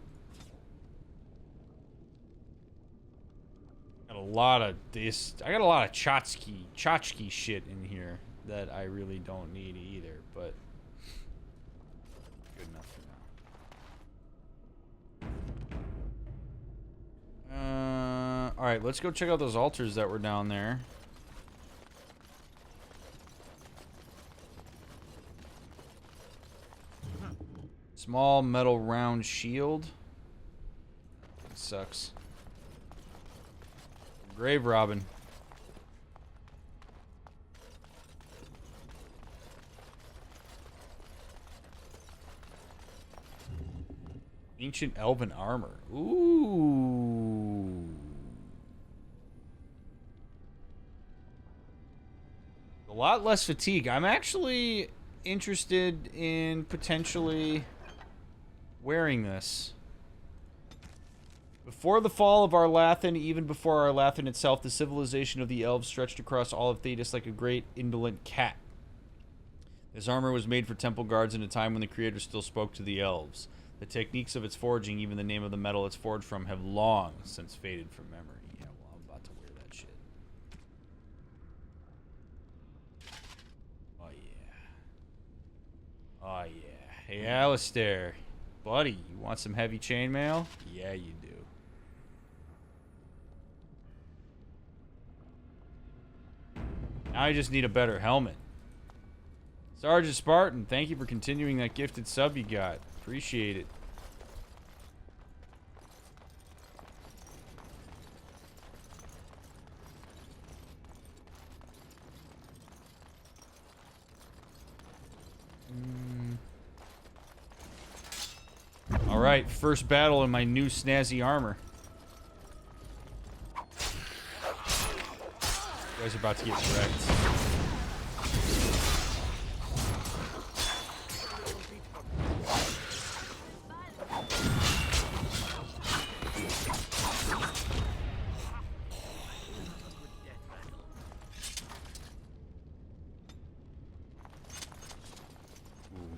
Got a lot of this. I got a lot of tchotchke shit in here that I really don't need either, but good enough for now. All right, let's go check out those altars that were down there. Small metal round shield. That sucks. Grave Robin. Ancient elven armor. Ooh. A lot less fatigue. I'm actually interested in potentially wearing this. Before the fall of Arlathan, even before Arlathan itself, the civilization of the elves stretched across all of Thedas like a great indolent cat. This armor was made for temple guards in a time when the creator still spoke to the elves. The techniques of its forging, even the name of the metal it's forged from, have long since faded from memory. Yeah, well, I'm about to wear that shit. Oh, yeah. Oh, yeah. Hey, Alistair. Buddy, you want some heavy chainmail? Yeah, you do. Now I just need a better helmet. Sergeant Spartan, thank you for continuing that gifted sub you got. Appreciate it. Alright, first battle in my new snazzy armor. You guys are about to get wrecked.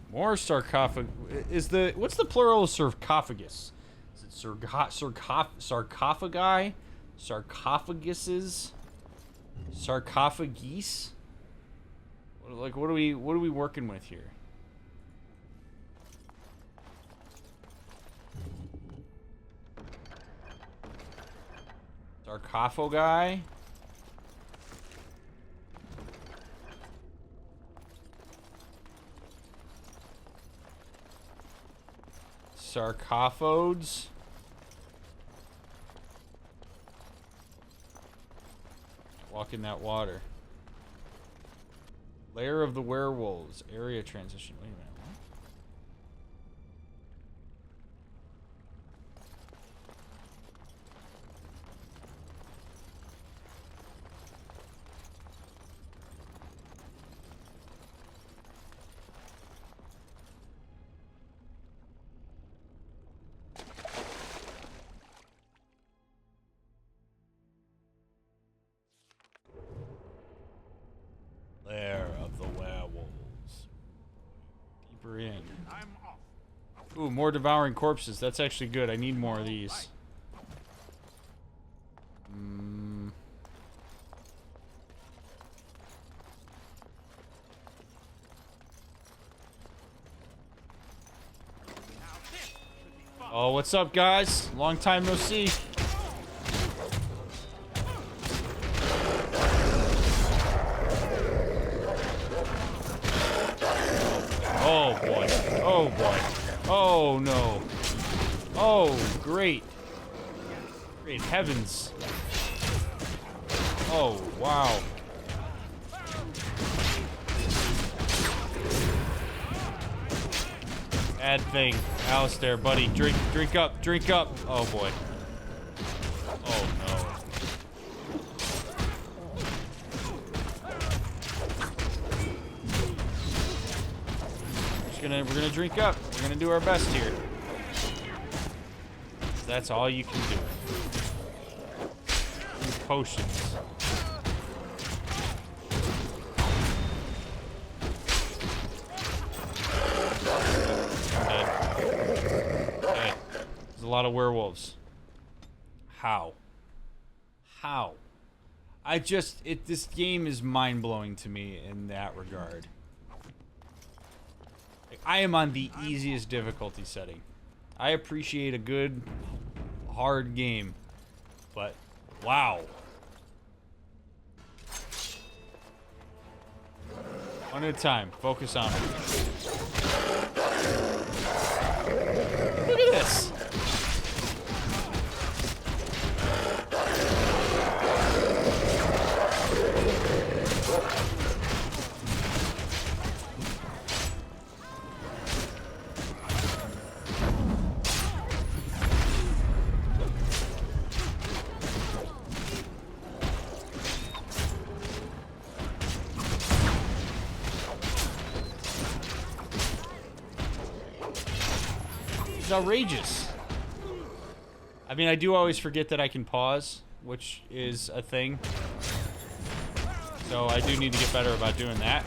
More sarcophagus. What's the plural of sarcophagus? Is it sarcophagi? Sarcophaguses? Sarcophages? Like, what are we working with here? Sarcophagi? Sarcophodes? Walk in that water. Lair of the werewolves. Area transition. Wait a minute. What? Lair of the werewolves. Deeper in. Ooh, more devouring corpses. That's actually good. I need more of these. Oh, what's up, guys? Long time no see. Oh, boy. Oh, boy. Oh, no. Oh, great. Great heavens. Oh, wow. Bad thing. Alistair, buddy. Drink up. Drink up. Oh, boy. Oh, no. We're gonna drink up. We're gonna do our best here. That's all you can do. Use potions. Okay. There's a lot of werewolves. How? How? This game is mind-blowing to me in that regard. Like, I am on the easiest difficulty setting. I appreciate a good, hard game, but wow. One at a time. Focus on it. Look at this. It's outrageous. I mean, I do always forget that I can pause, which is a thing. So I do need to get better about doing that.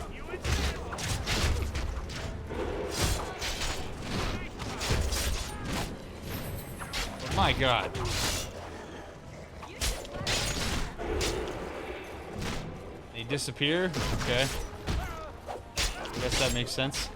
Oh my God. They disappear? Okay. I guess that makes sense.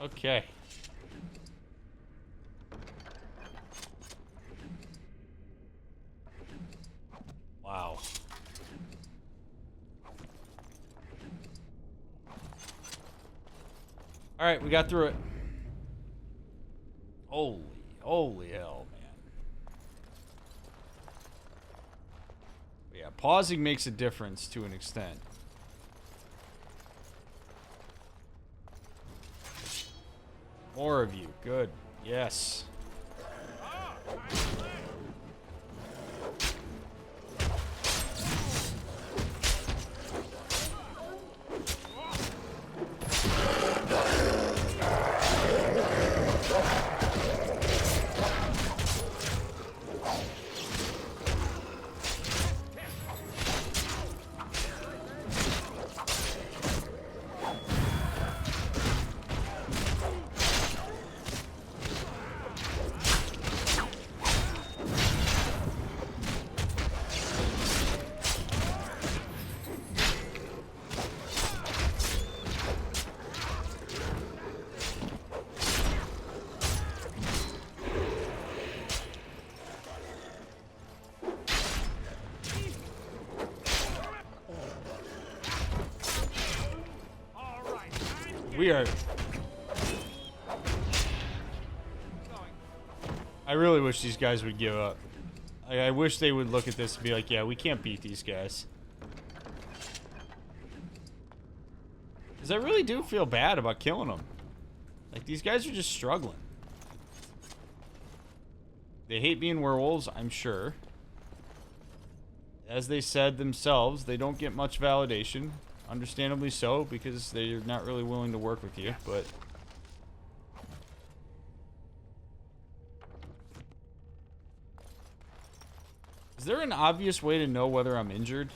Okay. Wow. All right, we got through it. Holy hell, man. But yeah, pausing makes a difference to an extent. More of you. Good. Yes. We are... I really wish these guys would give up. I wish they would look at this and be like, yeah, we can't beat these guys. Because I really do feel bad about killing them. Like, these guys are just struggling. They hate being werewolves, I'm sure. As they said themselves, they don't get much validation. Understandably so, because they're not really willing to work with you, but... Is there an obvious way to know whether I'm injured?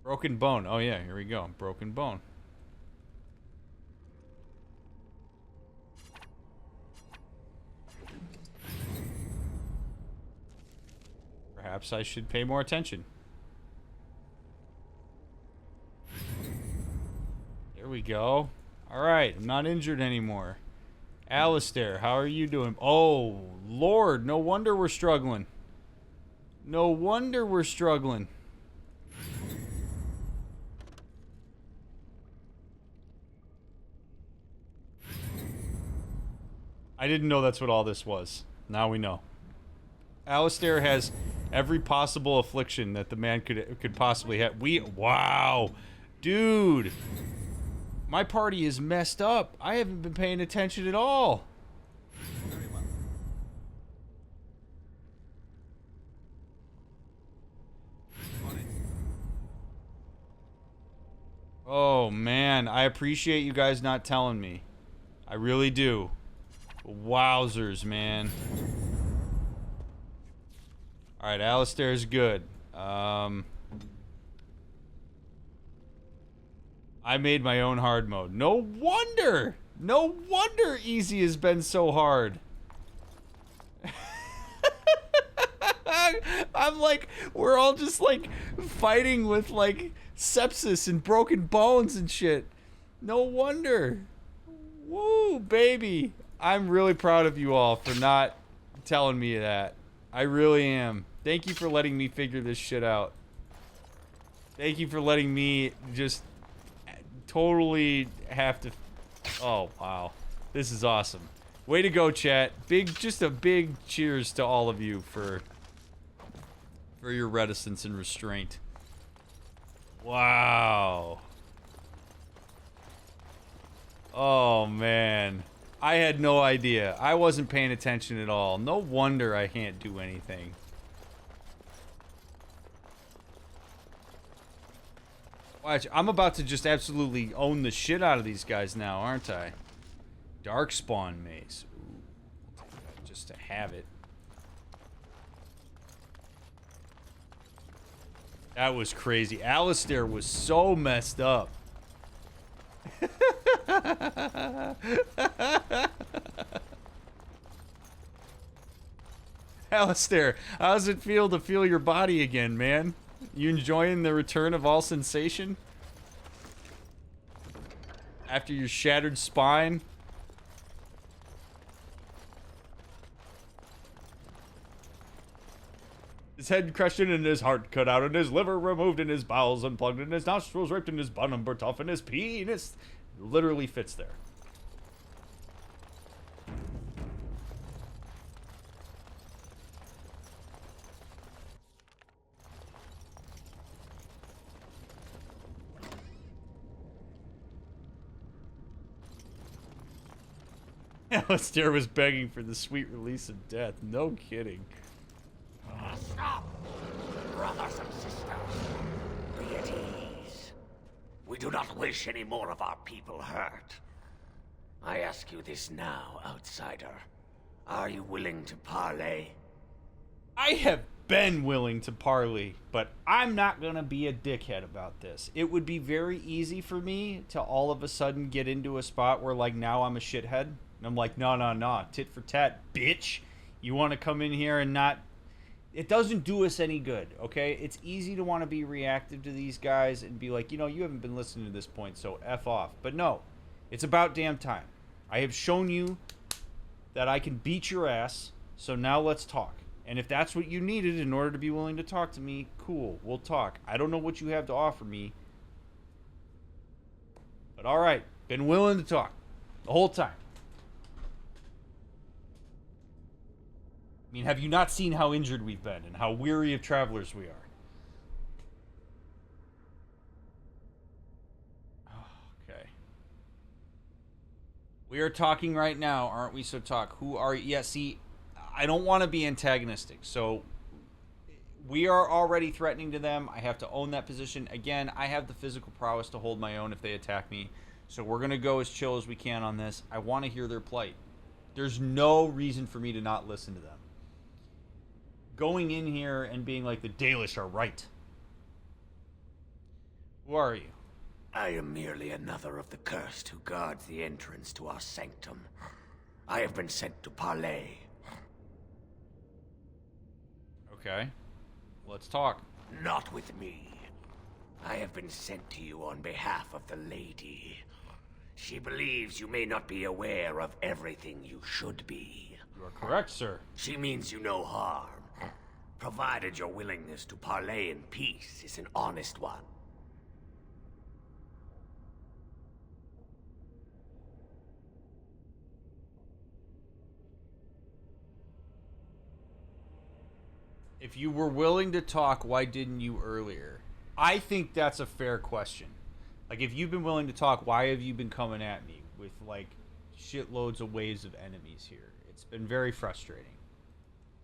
Broken bone. Oh, yeah, here we go. Broken bone. Perhaps I should pay more attention. There we go. Alright, I'm not injured anymore. Alistair, how are you doing? Oh, Lord, no wonder we're struggling. No wonder we're struggling. I didn't know that's what all this was. Now we know. Alistair has every possible affliction that the man could possibly have. Wow. Dude. My party is messed up. I haven't been paying attention at all. Very well. On it. Oh, man. I appreciate you guys not telling me. I really do. Wowzers, man. Alright, Alistair's good. I made my own hard mode. No wonder! No wonder easy has been so hard. I'm like, we're all just like fighting with like sepsis and broken bones and shit. No wonder. Woo, baby. I'm really proud of you all for not telling me that. I really am. Thank you for letting me figure this shit out. Thank you for letting me just totally have to... Oh, wow. This is awesome. Way to go, chat. Just a big cheers to all of you for your reticence and restraint. Wow. Oh, man. I had no idea. I wasn't paying attention at all. No wonder I can't do anything. Watch, I'm about to just absolutely own the shit out of these guys now, aren't I? Darkspawn mace. Ooh, I'll take that just to have it. That was crazy. Alistair was so messed up. Alistair, how does it feel to feel your body again, man? You enjoying the return of all sensation? After your shattered spine? His head crushed in and his heart cut out and his liver removed and his bowels unplugged and his nostrils ripped and his bottom burnt off and his penis literally fits there. Alistair was begging for the sweet release of death. No kidding. Stop! Brothers and sisters, be at ease. We do not wish any more of our people hurt. I ask you this now, outsider. Are you willing to parley? I have been willing to parley, but I'm not gonna be a dickhead about this. It would be very easy for me to all of a sudden get into a spot where, like, now I'm a shithead. And I'm like, no, tit for tat, bitch. You want to come in here and not... It doesn't do us any good, okay? It's easy to want to be reactive to these guys and be like, you know, you haven't been listening to this point, so F off. But no, it's about damn time. I have shown you that I can beat your ass, so now let's talk. And if that's what you needed in order to be willing to talk to me, cool, we'll talk. I don't know what you have to offer me. But alright, been willing to talk the whole time. I mean, have you not seen how injured we've been and how weary of travelers we are? Okay. We are talking right now, aren't we? So talk. Who are you? Yeah, see, I don't want to be antagonistic. So we are already threatening to them. I have to own that position. Again, I have the physical prowess to hold my own if they attack me. So we're going to go as chill as we can on this. I want to hear their plight. There's no reason for me to not listen to them. Going in here and being like, the Dalish are right. Who are you? I am merely another of the cursed who guards the entrance to our sanctum. I have been sent to parley. Okay. Let's talk. Not with me. I have been sent to you on behalf of the lady. She believes you may not be aware of everything you should be. You are correct, sir. She means you no harm, provided your willingness to parley in peace is an honest one. If you were willing to talk, why didn't you earlier? I think that's a fair question. Like, if you've been willing to talk, why have you been coming at me with, like, shitloads of waves of enemies here? It's been very frustrating.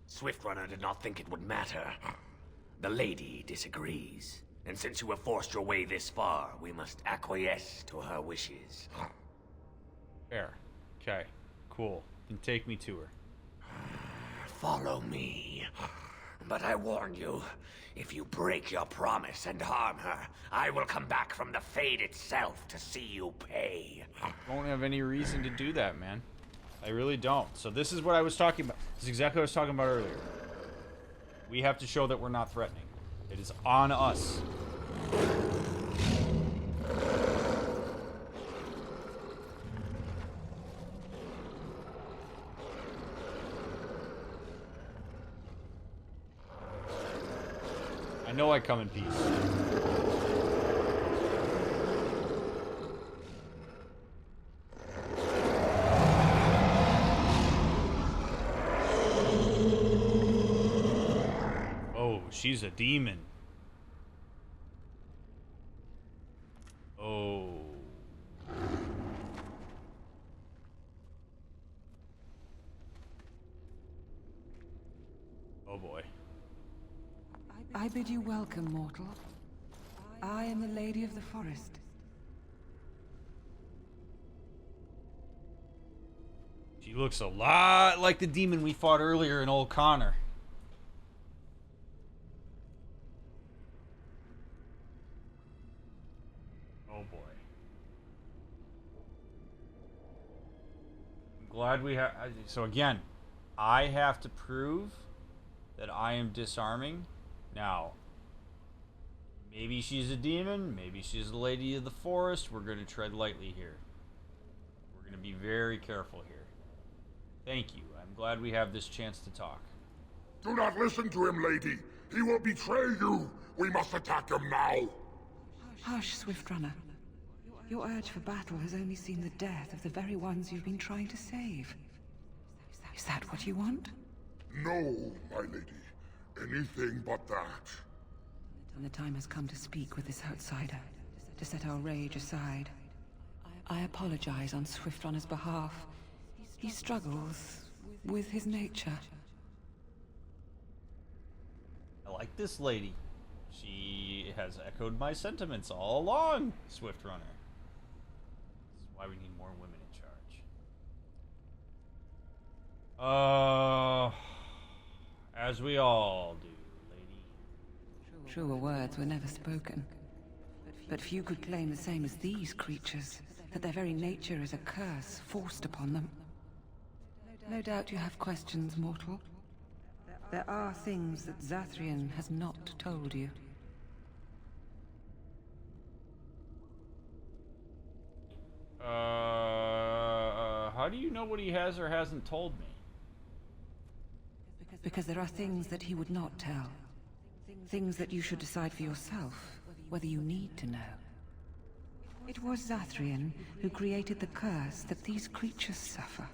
Swiftrunner did not think it would matter. The lady disagrees. And since you have forced your way this far, we must acquiesce to her wishes. Fair. Okay. Cool. Then take me to her. Follow me. But I warn you, if you break your promise and harm her, I will come back from the Fade itself to see you pay. Don't have any reason to do that, man. I really don't. So this is what I was talking about. This is exactly what I was talking about earlier. We have to show that we're not threatening. It is on us. I know I come in peace. Oh, she's a demon. Oh. Oh boy. I bid you welcome, mortal. I am the Lady of the Forest. She looks a lot like the demon we fought earlier in Old Connor. Oh boy. I'm glad we have... So again, I have to prove that I am disarming. Now, maybe she's a demon, maybe she's the Lady of the Forest. We're going to tread lightly here. We're going to be very careful here. Thank you. I'm glad we have this chance to talk. Do not listen to him, lady. He will betray you. We must attack him now. Hush, Swiftrunner. Your urge for battle has only seen the death of the very ones you've been trying to save. Is that what you want? No, my lady. Anything but that. And the time has come to speak with this outsider, to set our rage aside. I apologize on Swiftrunner's behalf. He struggles with his nature. I like this lady. She has echoed my sentiments all along, Swiftrunner. This is why we need more women in charge. As we all do, lady. Truer words were never spoken. But few could claim the same as these creatures, that their very nature is a curse forced upon them. No doubt you have questions, mortal. There are things that Zathrian has not told you. How do you know what he has or hasn't told me? Because there are things that he would not tell. Things that you should decide for yourself, whether you need to know. It was Zathrian who created the curse that these creatures suffer.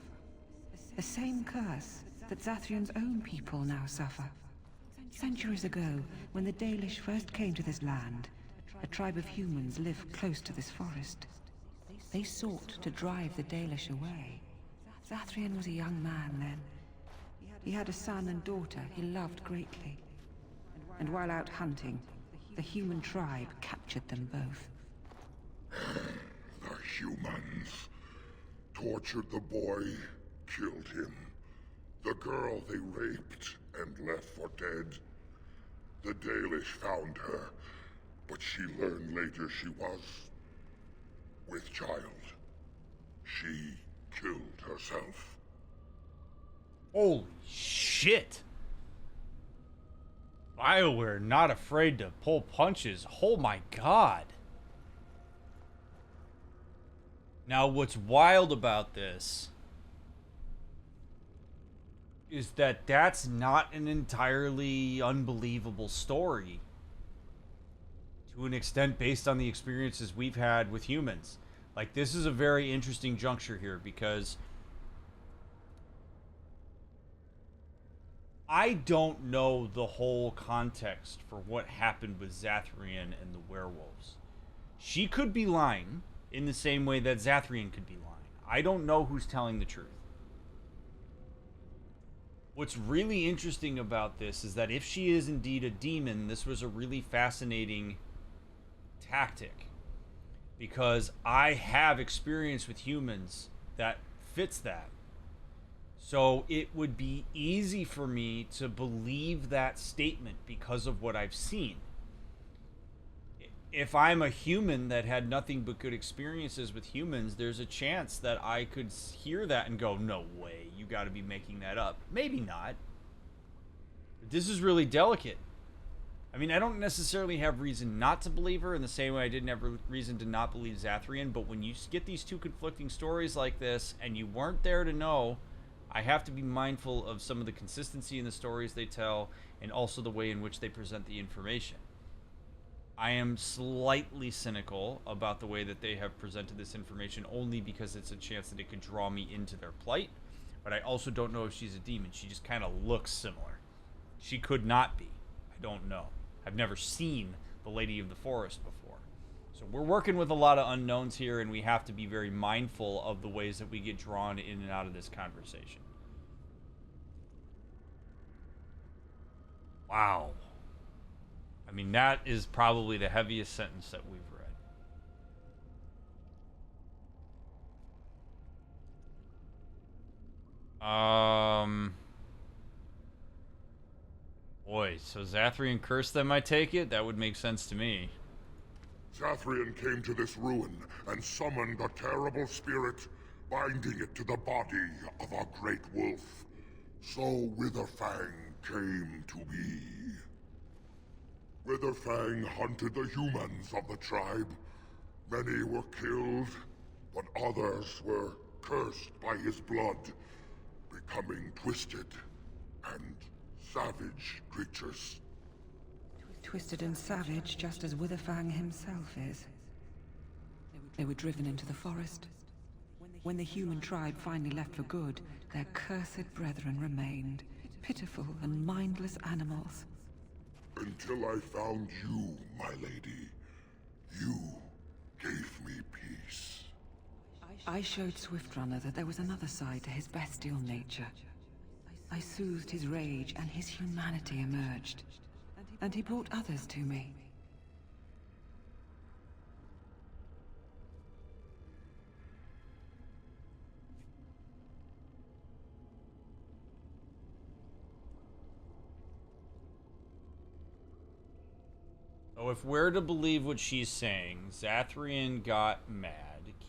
The same curse that Zathrian's own people now suffer. Centuries ago, when the Dalish first came to this land, a tribe of humans lived close to this forest. They sought to drive the Dalish away. Zathrian was a young man then. He had a son and daughter he loved greatly. And while out hunting, the human tribe captured them both. The humans tortured the boy, killed him. The girl they raped and left for dead. The Dalish found her But she learned later she was with child. She killed herself. Holy shit. BioWare not afraid to pull punches. Oh my god. Now what's wild about this is that that's not an entirely unbelievable story. To an extent based on the experiences we've had with humans. Like, this is a very interesting juncture here because I don't know the whole context for what happened with Zathrian and the werewolves. She could be lying in the same way that Zathrian could be lying. I don't know who's telling the truth. What's really interesting about this is that if she is indeed a demon, this was a really fascinating tactic. Because I have experience with humans that fits that. So it would be easy for me to believe that statement because of what I've seen. If I'm a human that had nothing but good experiences with humans, there's a chance that I could hear that and go, no way, you got to be making that up. Maybe not. But this is really delicate. I mean, I don't necessarily have reason not to believe her in the same way I didn't have reason to not believe Zathrian, but when you get these two conflicting stories like this and you weren't there to know, I have to be mindful of some of the consistency in the stories they tell and also the way in which they present the information. I am slightly cynical about the way that they have presented this information only because it's a chance that it could draw me into their plight, but I also don't know if she's a demon. She just kind of looks similar. She could not be. I don't know. I've never seen the Lady of the Forest before. So we're working with a lot of unknowns here, and we have to be very mindful of the ways that we get drawn in and out of this conversation. Wow. I mean, that is probably the heaviest sentence that we've read. Boy, so Zathrian cursed them, I take it? That would make sense to me. Zathrian came to this ruin and summoned a terrible spirit, binding it to the body of a great wolf. So Witherfang came to be. Witherfang hunted the humans of the tribe. Many were killed, but others were cursed by his blood, becoming twisted and savage creatures. Twisted and savage, just as Witherfang himself is. They were driven into the forest. When the human tribe finally left for good, their cursed brethren remained, pitiful and mindless animals. Until I found you, my lady. You gave me peace. I showed Swiftrunner that there was another side to his bestial nature. I soothed his rage and his humanity emerged. And he brought others to me. So if we're to believe what she's saying, Zathrian got mad,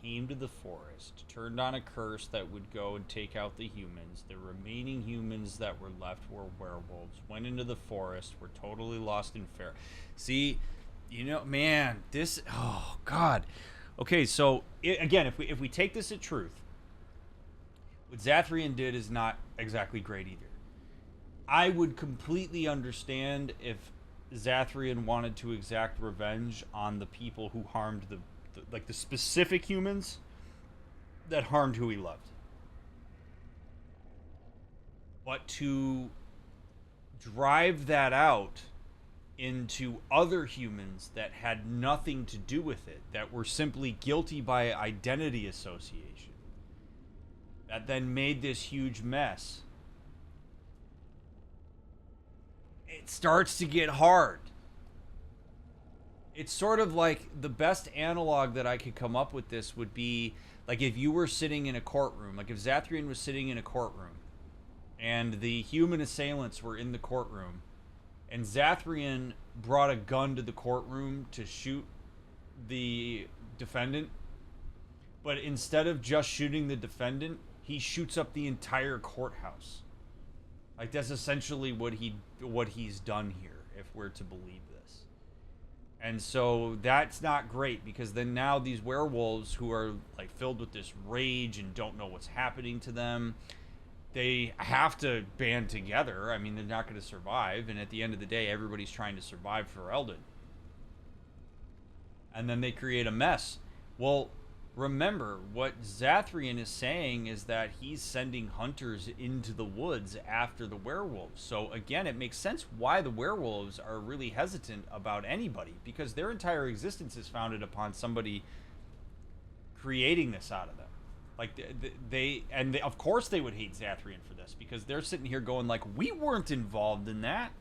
came to the forest, turned on a curse that would go and take out the humans. The remaining humans that were left were werewolves, went into the forest, were totally lost in fear. See, you know, man, this, oh God. Okay, so again, if we take this as truth, what Zathrian did is not exactly great either. I would completely understand if Zathrian wanted to exact revenge on the people who harmed the specific humans that harmed who he loved. But to drive that out into other humans that had nothing to do with it, that were simply guilty by identity association, that then made this huge mess, it starts to get hard. It's sort of like the best analog that I could come up with this would be like if you were sitting in a courtroom, like if Zathrian was sitting in a courtroom and the human assailants were in the courtroom and Zathrian brought a gun to the courtroom to shoot the defendant, but instead of just shooting the defendant, he shoots up the entire courthouse. Like, that's essentially what he's done here, if we're to believe this. And so that's not great, because then now these werewolves who are like filled with this rage and don't know what's happening to them, they have to band together. I mean, they're not going to survive, and at the end of the day, everybody's trying to survive for Eldon. And then they create a mess. Well, remember, what Zathrian is saying is that he's sending hunters into the woods after the werewolves. So again, it makes sense why the werewolves are really hesitant about anybody, because their entire existence is founded upon somebody creating this out of them. Like, they of course they would hate Zathrian for this, because they're sitting here going like, we weren't involved in that.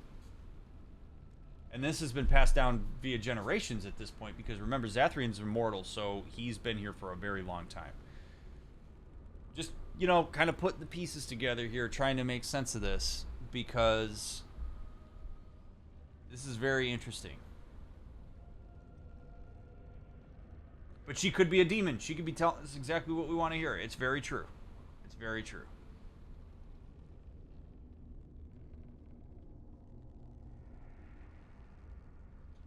And this has been passed down via generations at this point, because remember, Zathrian's immortal, so he's been here for a very long time. Just, you know, kind of putting the pieces together here, trying to make sense of this, because this is very interesting. But she could be a demon. She could be telling us exactly what we want to hear. It's very true. It's very true.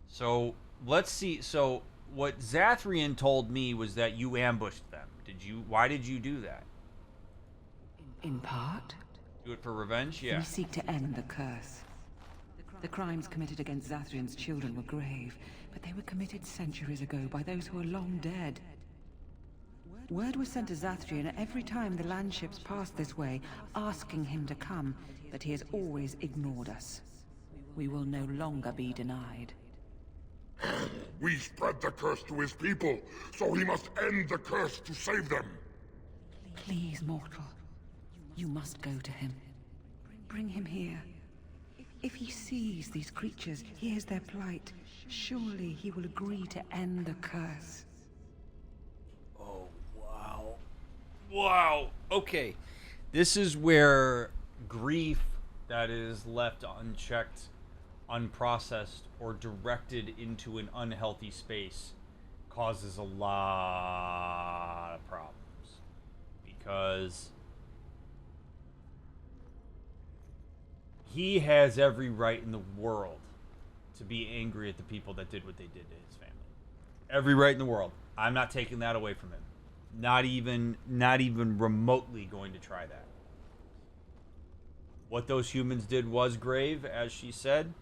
So let's see. So what Zathrian told me was that you ambushed them. Did you? Why did you do that? In part, Do it for revenge? Yeah. we seek to end the curse. The crimes committed against Zathrian's children were grave, but they were committed centuries ago by those who are long dead. Word was sent to Zathrian every time the landships passed this way, asking him to come, but he has always ignored us. We will no longer be denied. We spread the curse to his people, so he must end the curse to save them. Please, mortal. You must go to him. Bring him here. If he sees these creatures, hears their plight, surely he will agree to end the curse. Oh, wow. Wow. Okay. This is where grief that is left unchecked, unprocessed, or directed into an unhealthy space causes a lot of problems. Because he has every right in the world to be angry at the people that did what they did to his family. Every right in the world. I'm not taking that away from him. Not even remotely going to try that. What those humans did was grave, as she said.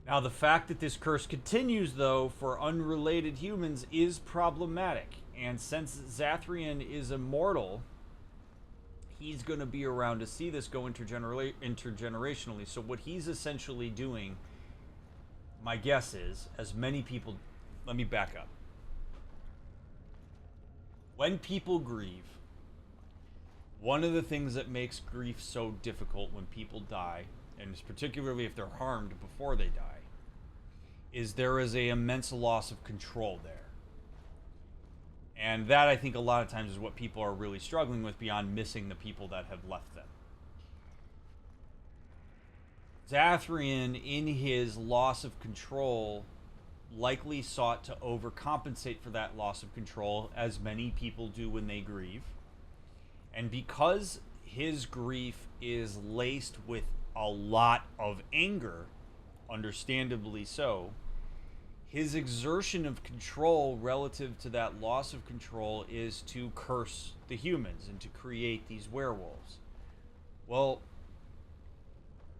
Now, the fact that this curse continues, though, for unrelated humans is problematic. And since Zathrian is immortal, he's going to be around to see this go intergenerationally. So what he's essentially doing, my guess is, as many people... Let me back up. When people grieve, one of the things that makes grief so difficult when people die, and particularly if they're harmed before they die, is there is an immense loss of control there. And that, I think, a lot of times is what people are really struggling with, beyond missing the people that have left them. Zathrian, in his loss of control, likely sought to overcompensate for that loss of control, as many people do when they grieve. And because his grief is laced with a lot of anger, understandably so, his exertion of control relative to that loss of control is to curse the humans and to create these werewolves. Well,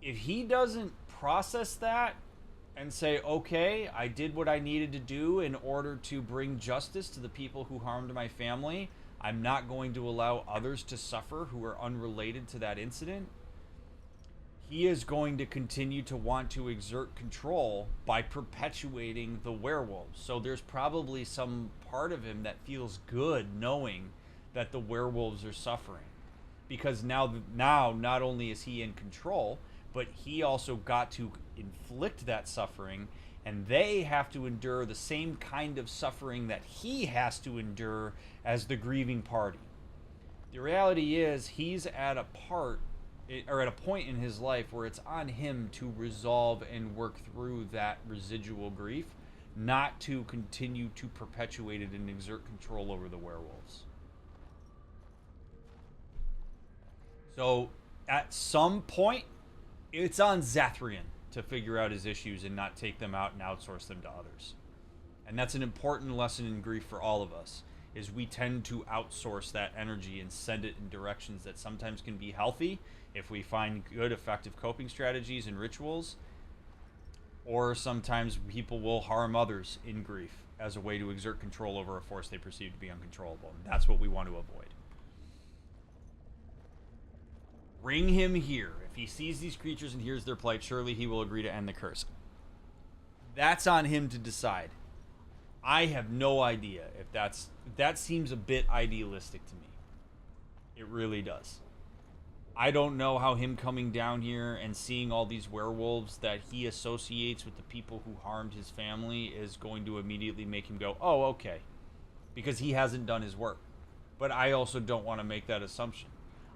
if he doesn't process that and say, okay, I did what I needed to do in order to bring justice to the people who harmed my family, I'm not going to allow others to suffer who are unrelated to that incident, he is going to continue to want to exert control by perpetuating the werewolves. So there's probably some part of him that feels good knowing that the werewolves are suffering. Because now not only is he in control, but he also got to inflict that suffering, and they have to endure the same kind of suffering that he has to endure as the grieving party. The reality is, he's at a part or at a point in his life where it's on him to resolve and work through that residual grief, not to continue to perpetuate it and exert control over the werewolves. So at some point, it's on Zathrian to figure out his issues and not take them out and outsource them to others. And that's an important lesson in grief for all of us, is we tend to outsource that energy and send it in directions that sometimes can be healthy if we find good, effective coping strategies and rituals, or sometimes people will harm others in grief as a way to exert control over a force they perceive to be uncontrollable. And that's what we want to avoid. Bring him here. If he sees these creatures and hears their plight, surely he will agree to end the curse. That's on him to decide. I have no idea if that seems a bit idealistic to me. It really does. I don't know how him coming down here and seeing all these werewolves that he associates with the people who harmed his family is going to immediately make him go, oh, okay. Because he hasn't done his work. But I also don't want to make that assumption.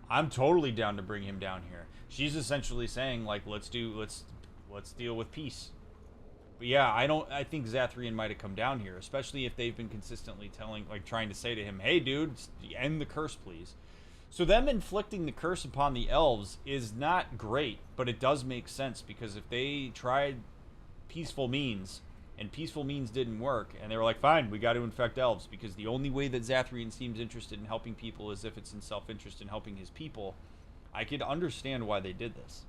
I'm totally down to bring him down here. She's essentially saying, like, let's deal with peace. But yeah, I think Zathrian might have come down here, especially if they've been consistently trying to say to him, hey dude, end the curse please. So them inflicting the curse upon the elves is not great, but it does make sense, because if they tried peaceful means and peaceful means didn't work, and they were like, fine, we got to infect elves, because the only way that Zathrian seems interested in helping people is if it's in self-interest in helping his people, I could understand why they did this.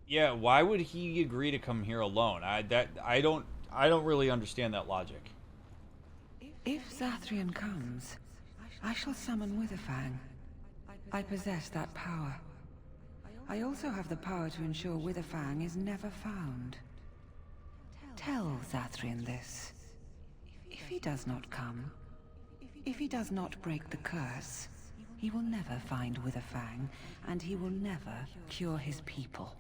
Yeah, why would he agree to come here alone? I don't really understand that logic. If Zathrian comes, I shall summon Witherfang. I possess that power. I also have the power to ensure Witherfang is never found. Tell Zathrian this. If he does not come, if he does not break the curse, he will never find Witherfang, and he will never cure his people.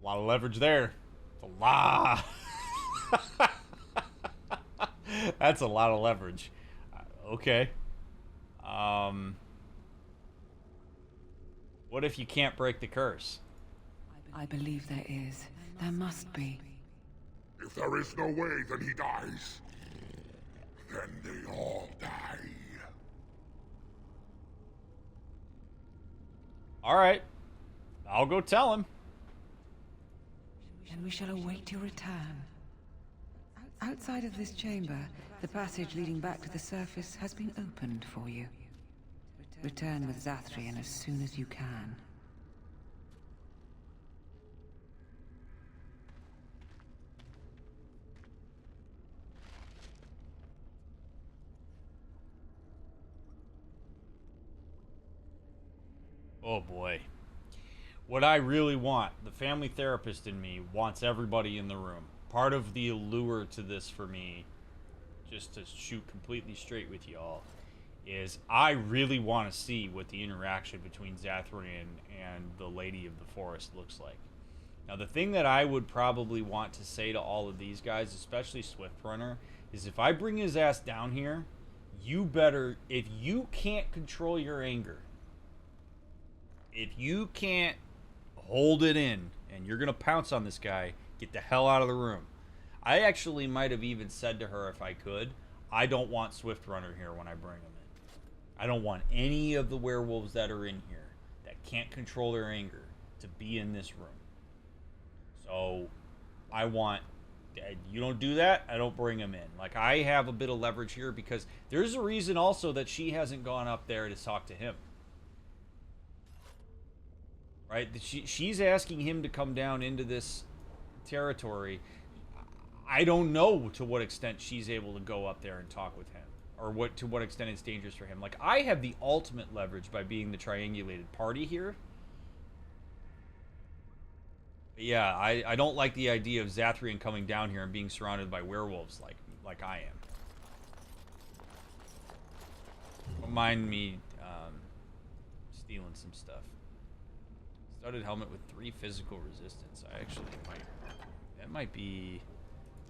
A lot of leverage there. A lot. That's a lot of leverage. Okay. What if you can't break the curse? I believe there is. There must be. If there is no way, then he dies. Then they all die. All right. I'll go tell him. And we shall await your return. Outside of this chamber, the passage leading back to the surface has been opened for you. Return with Zathrian as soon as you can. Oh boy. What I really want, the family therapist in me wants everybody in the room. Part of the allure to this for me, just to shoot completely straight with y'all, is I really want to see what the interaction between Zathrian and the Lady of the Forest looks like. Now, the thing that I would probably want to say to all of these guys, especially Swiftrunner, is if I bring his ass down here, you better, if you can't control your anger, if you can't hold it in and you're going to pounce on this guy, get the hell out of the room. I actually might have even said to her, if I could, I don't want Swiftrunner here when I bring him in. I don't want any of the werewolves that are in here that can't control their anger to be in this room. So I want, you don't do that, I don't bring him in. Like, I have a bit of leverage here because there's a reason also that she hasn't gone up there to talk to him. Right? She's asking him to come down into this territory. I don't know to what extent she's able to go up there and talk with him, or to what extent it's dangerous for him. Like, I have the ultimate leverage by being the triangulated party here. But yeah, I don't like the idea of Zathrian coming down here and being surrounded by werewolves like I am. Don't mind me stealing some stuff. Studded helmet with 3 physical resistance. I actually might... That might be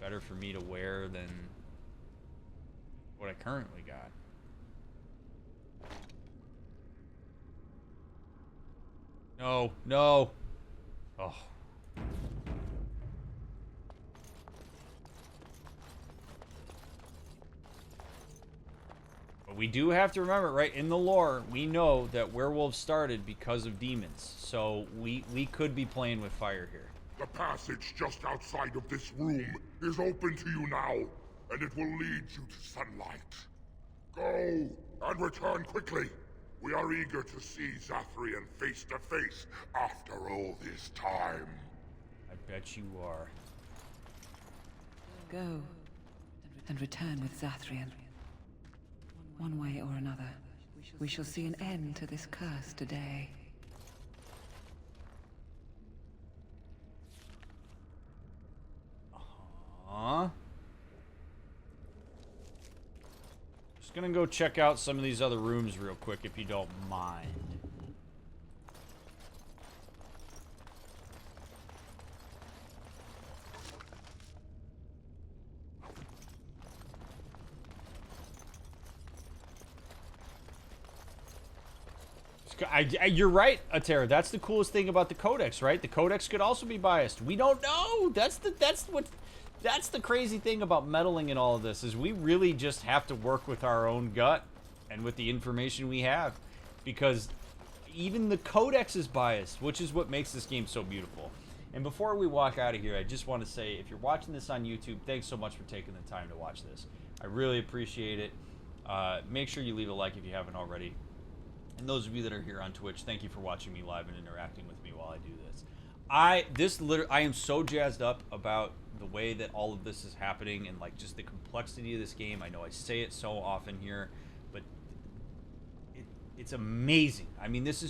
better for me to wear than what I currently got. No, no. Oh. But we do have to remember, right, in the lore, we know that werewolves started because of demons. So we could be playing with fire here. The passage just outside of this room is open to you now, and it will lead you to sunlight. Go, and return quickly. We are eager to see Zathrian face to face after all this time. I bet you are. Go, and return with Zathrian. One way or another, we shall see an end to this curse today. Just gonna go check out some of these other rooms real quick, if you don't mind. You're right, Atera. That's the coolest thing about the Codex, right? The Codex could also be biased. We don't know. That's the crazy thing about meddling in all of this, is we really just have to work with our own gut and with the information we have, because even the Codex is biased, which is what makes this game so beautiful. And before we walk out of here, I just want to say, if you're watching this on YouTube, thanks so much for taking the time to watch this. I really appreciate it. Make sure you leave a like if you haven't already. And those of you that are here on Twitch, thank you for watching me live and interacting with me while I do this. I am so jazzed up about the way that all of this is happening, and like just the complexity of this game. I know I say it so often here, but it's amazing. I mean, this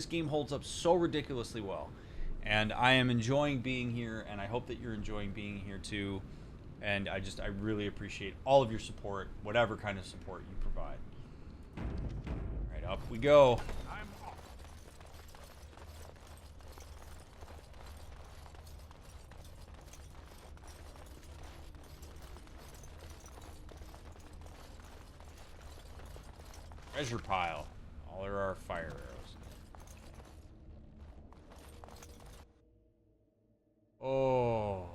game holds up so ridiculously well, and I am enjoying being here, and I hope that you're enjoying being here too. And I really appreciate all of your support, whatever kind of support you provide. Up we go. I'm off. Treasure pile. All there are fire arrows. Oh.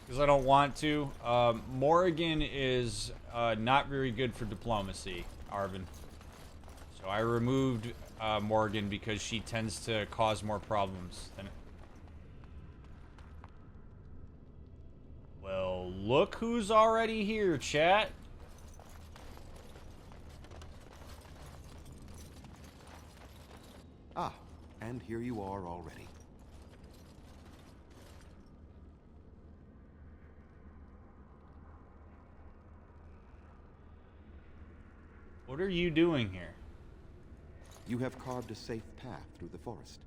Because I don't want to. Morrigan is not very good for diplomacy, Arvin. So I removed Morrigan because she tends to cause more problems than... Well, look who's already here, chat. Ah, and here you are already. What are you doing here? You have carved a safe path through the forest.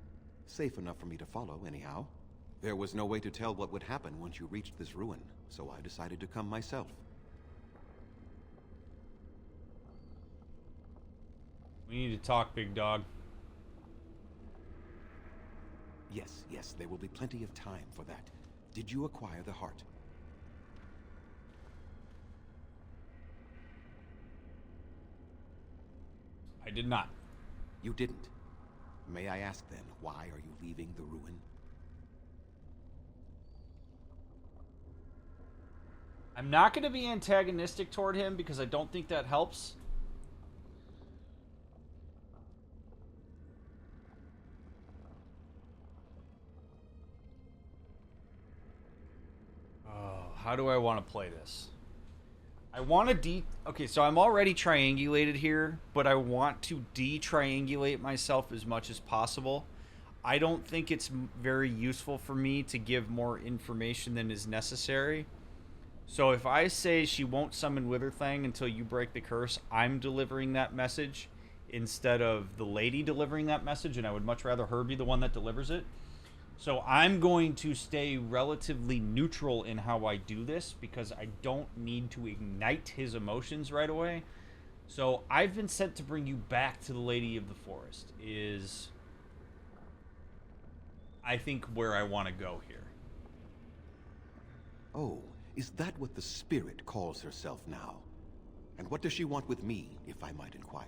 Safe enough for me to follow, anyhow. There was no way to tell what would happen once you reached this ruin, so I decided to come myself. We need to talk, big dog. Yes, there will be plenty of time for that. Did you acquire the heart? I did not. You didn't. May I ask then, why are you leaving the ruin? I'm not going to be antagonistic toward him because I don't think that helps. Oh, how do I want to play this? I want to okay, so I'm already triangulated here, but I want to de-triangulate myself as much as possible. I don't think it's very useful for me to give more information than is necessary. So if I say she won't summon Witherthang until you break the curse, I'm delivering that message instead of the lady delivering that message, and I would much rather her be the one that delivers it. So I'm going to stay relatively neutral in how I do this because I don't need to ignite his emotions right away. So I've been sent to bring you back to the Lady of the Forest is, I think, where I want to go here. Oh, is that what the spirit calls herself now? And what does she want with me, if I might inquire?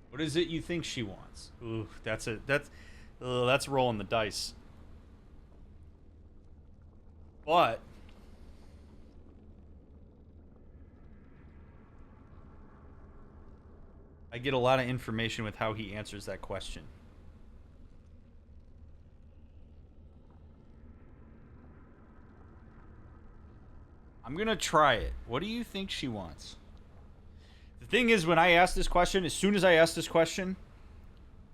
What is it you think she wants? Ooh, that's rolling the dice. But I get a lot of information with how he answers that question. I'm gonna try it. What do you think she wants? The thing is, when I ask this question, as soon as I ask this question,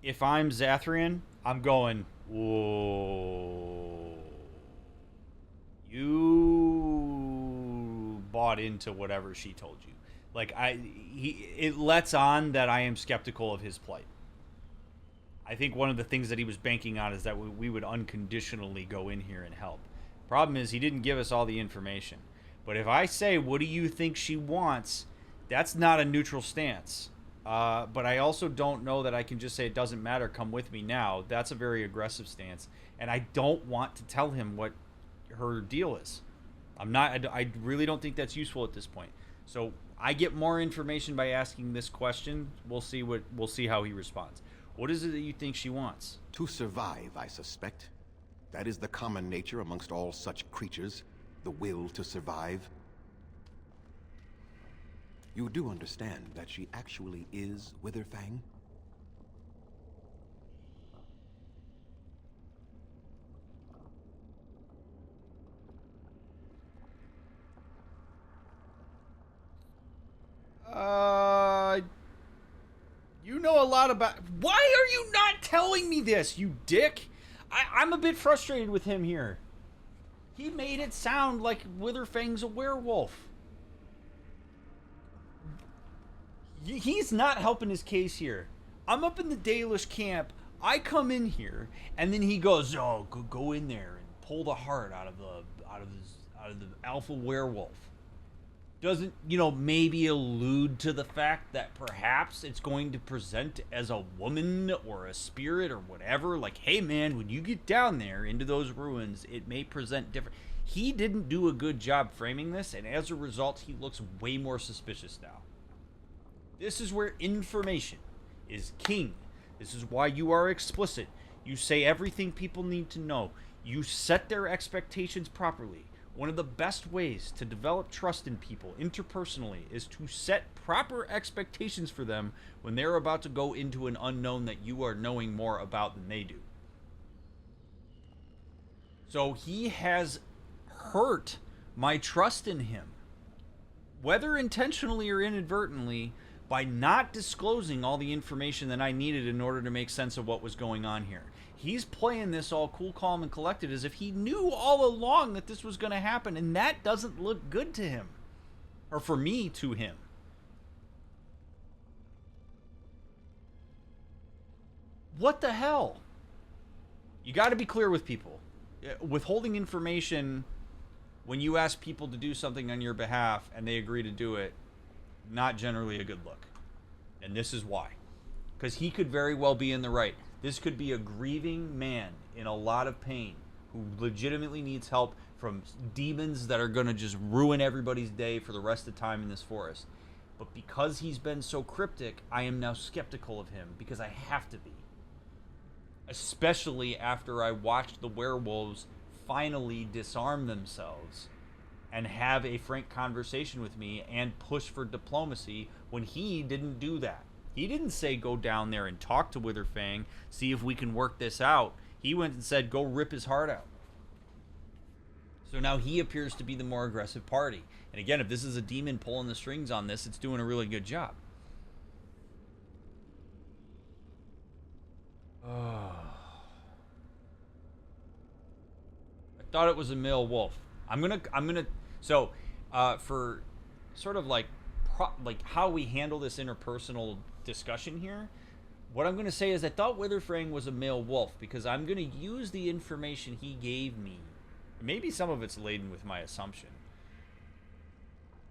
if I'm Zathrian, I'm going, whoa. You bought into whatever she told you. Like, it lets on that I am skeptical of his plight. I think one of the things that he was banking on is that we would unconditionally go in here and help. Problem is, he didn't give us all the information. But if I say, what do you think she wants, that's not a neutral stance. But I also don't know that I can just say, it doesn't matter, come with me now. That's a very aggressive stance. And I don't want to tell him what her deal is. I really don't think that's useful at this point. So I get more information by asking this question. We'll see how he responds. What is it that you think she wants? To survive, I suspect. That is the common nature amongst all such creatures. The will to survive. You do understand that she actually is Witherfang? You know a lot about... Why are you not telling me this, you dick? I'm a bit frustrated with him here. He made it sound like Witherfang's a werewolf. He's not helping his case here. I'm up in the Dalish camp. I come in here, and then he goes, "Oh, go in there and pull the heart out of the alpha werewolf." Doesn't, maybe allude to the fact that perhaps it's going to present as a woman or a spirit or whatever. Like, hey man, when you get down there into those ruins, it may present different. He didn't do a good job framing this, and as a result, he looks way more suspicious now. This is where information is king. This is why you are explicit. You say everything people need to know. You set their expectations properly. One of the best ways to develop trust in people interpersonally is to set proper expectations for them when they're about to go into an unknown that you are knowing more about than they do. So he has hurt my trust in him, whether intentionally or inadvertently, by not disclosing all the information that I needed in order to make sense of what was going on here. He's playing this all cool, calm, and collected as if he knew all along that this was going to happen, and that doesn't look good to him. Or for me, to him. What the hell? You got to be clear with people. Withholding information when you ask people to do something on your behalf and they agree to do it, not generally a good look. And this is why. Because he could very well be in the right. This could be a grieving man in a lot of pain who legitimately needs help from demons that are going to just ruin everybody's day for the rest of the time in this forest. But because he's been so cryptic, I am now skeptical of him because I have to be. Especially after I watched the werewolves finally disarm themselves and have a frank conversation with me and push for diplomacy when he didn't do that. He didn't say go down there and talk to Witherfang, see if we can work this out. He went and said go rip his heart out. So now he appears to be the more aggressive party. And again, if this is a demon pulling the strings on this, it's doing a really good job. I thought it was a male wolf. I'm gonna so for sort of like how we handle this interpersonal discussion here, what I'm gonna say is I thought Witherfang was a male wolf because I'm gonna use the information he gave me, maybe some of it's laden with my assumption,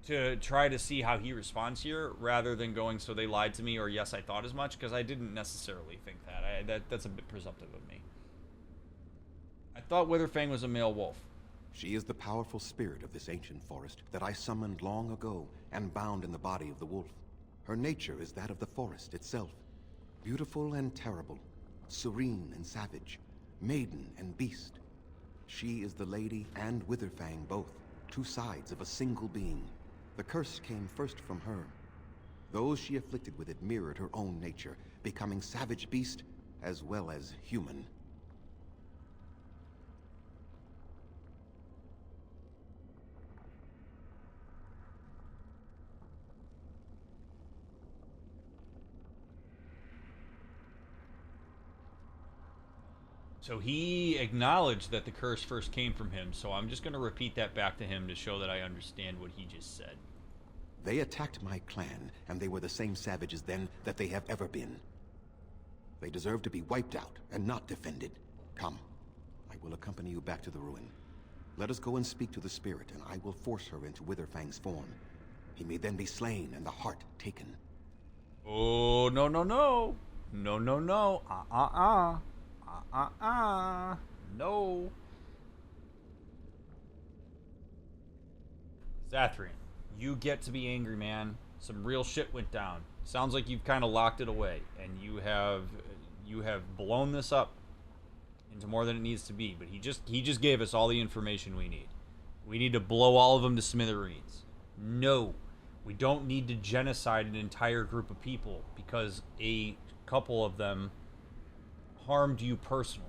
to try to see how he responds here, rather than going, so they lied to me, or yes, I thought as much, because I didn't necessarily think that. That's a bit presumptive of me. I thought Witherfang was a male wolf. She is the powerful spirit of this ancient forest that I summoned long ago and bound in the body of the wolf. Her nature is that of the forest itself. Beautiful and terrible, serene and savage, maiden and beast. She is the lady and Witherfang both, two sides of a single being. The curse came first from her. Those she afflicted with it mirrored her own nature, becoming savage beast as well as human. So he acknowledged that the curse first came from him, so I'm just going to repeat that back to him to show that I understand what he just said. They attacked my clan, and they were the same savages then that they have ever been. They deserve to be wiped out and not defended. Come, I will accompany you back to the ruin. Let us go and speak to the spirit, and I will force her into Witherfang's form. He may then be slain and the heart taken. Oh, no, no, no. No, no, no. No. Zathrian, you get to be angry, man. Some real shit went down. Sounds like you've kind of locked it away, and you have blown this up into more than it needs to be. But he just gave us all the information we need. We need to blow all of them to smithereens. No, we don't need to genocide an entire group of people because a couple of them harmed you personally.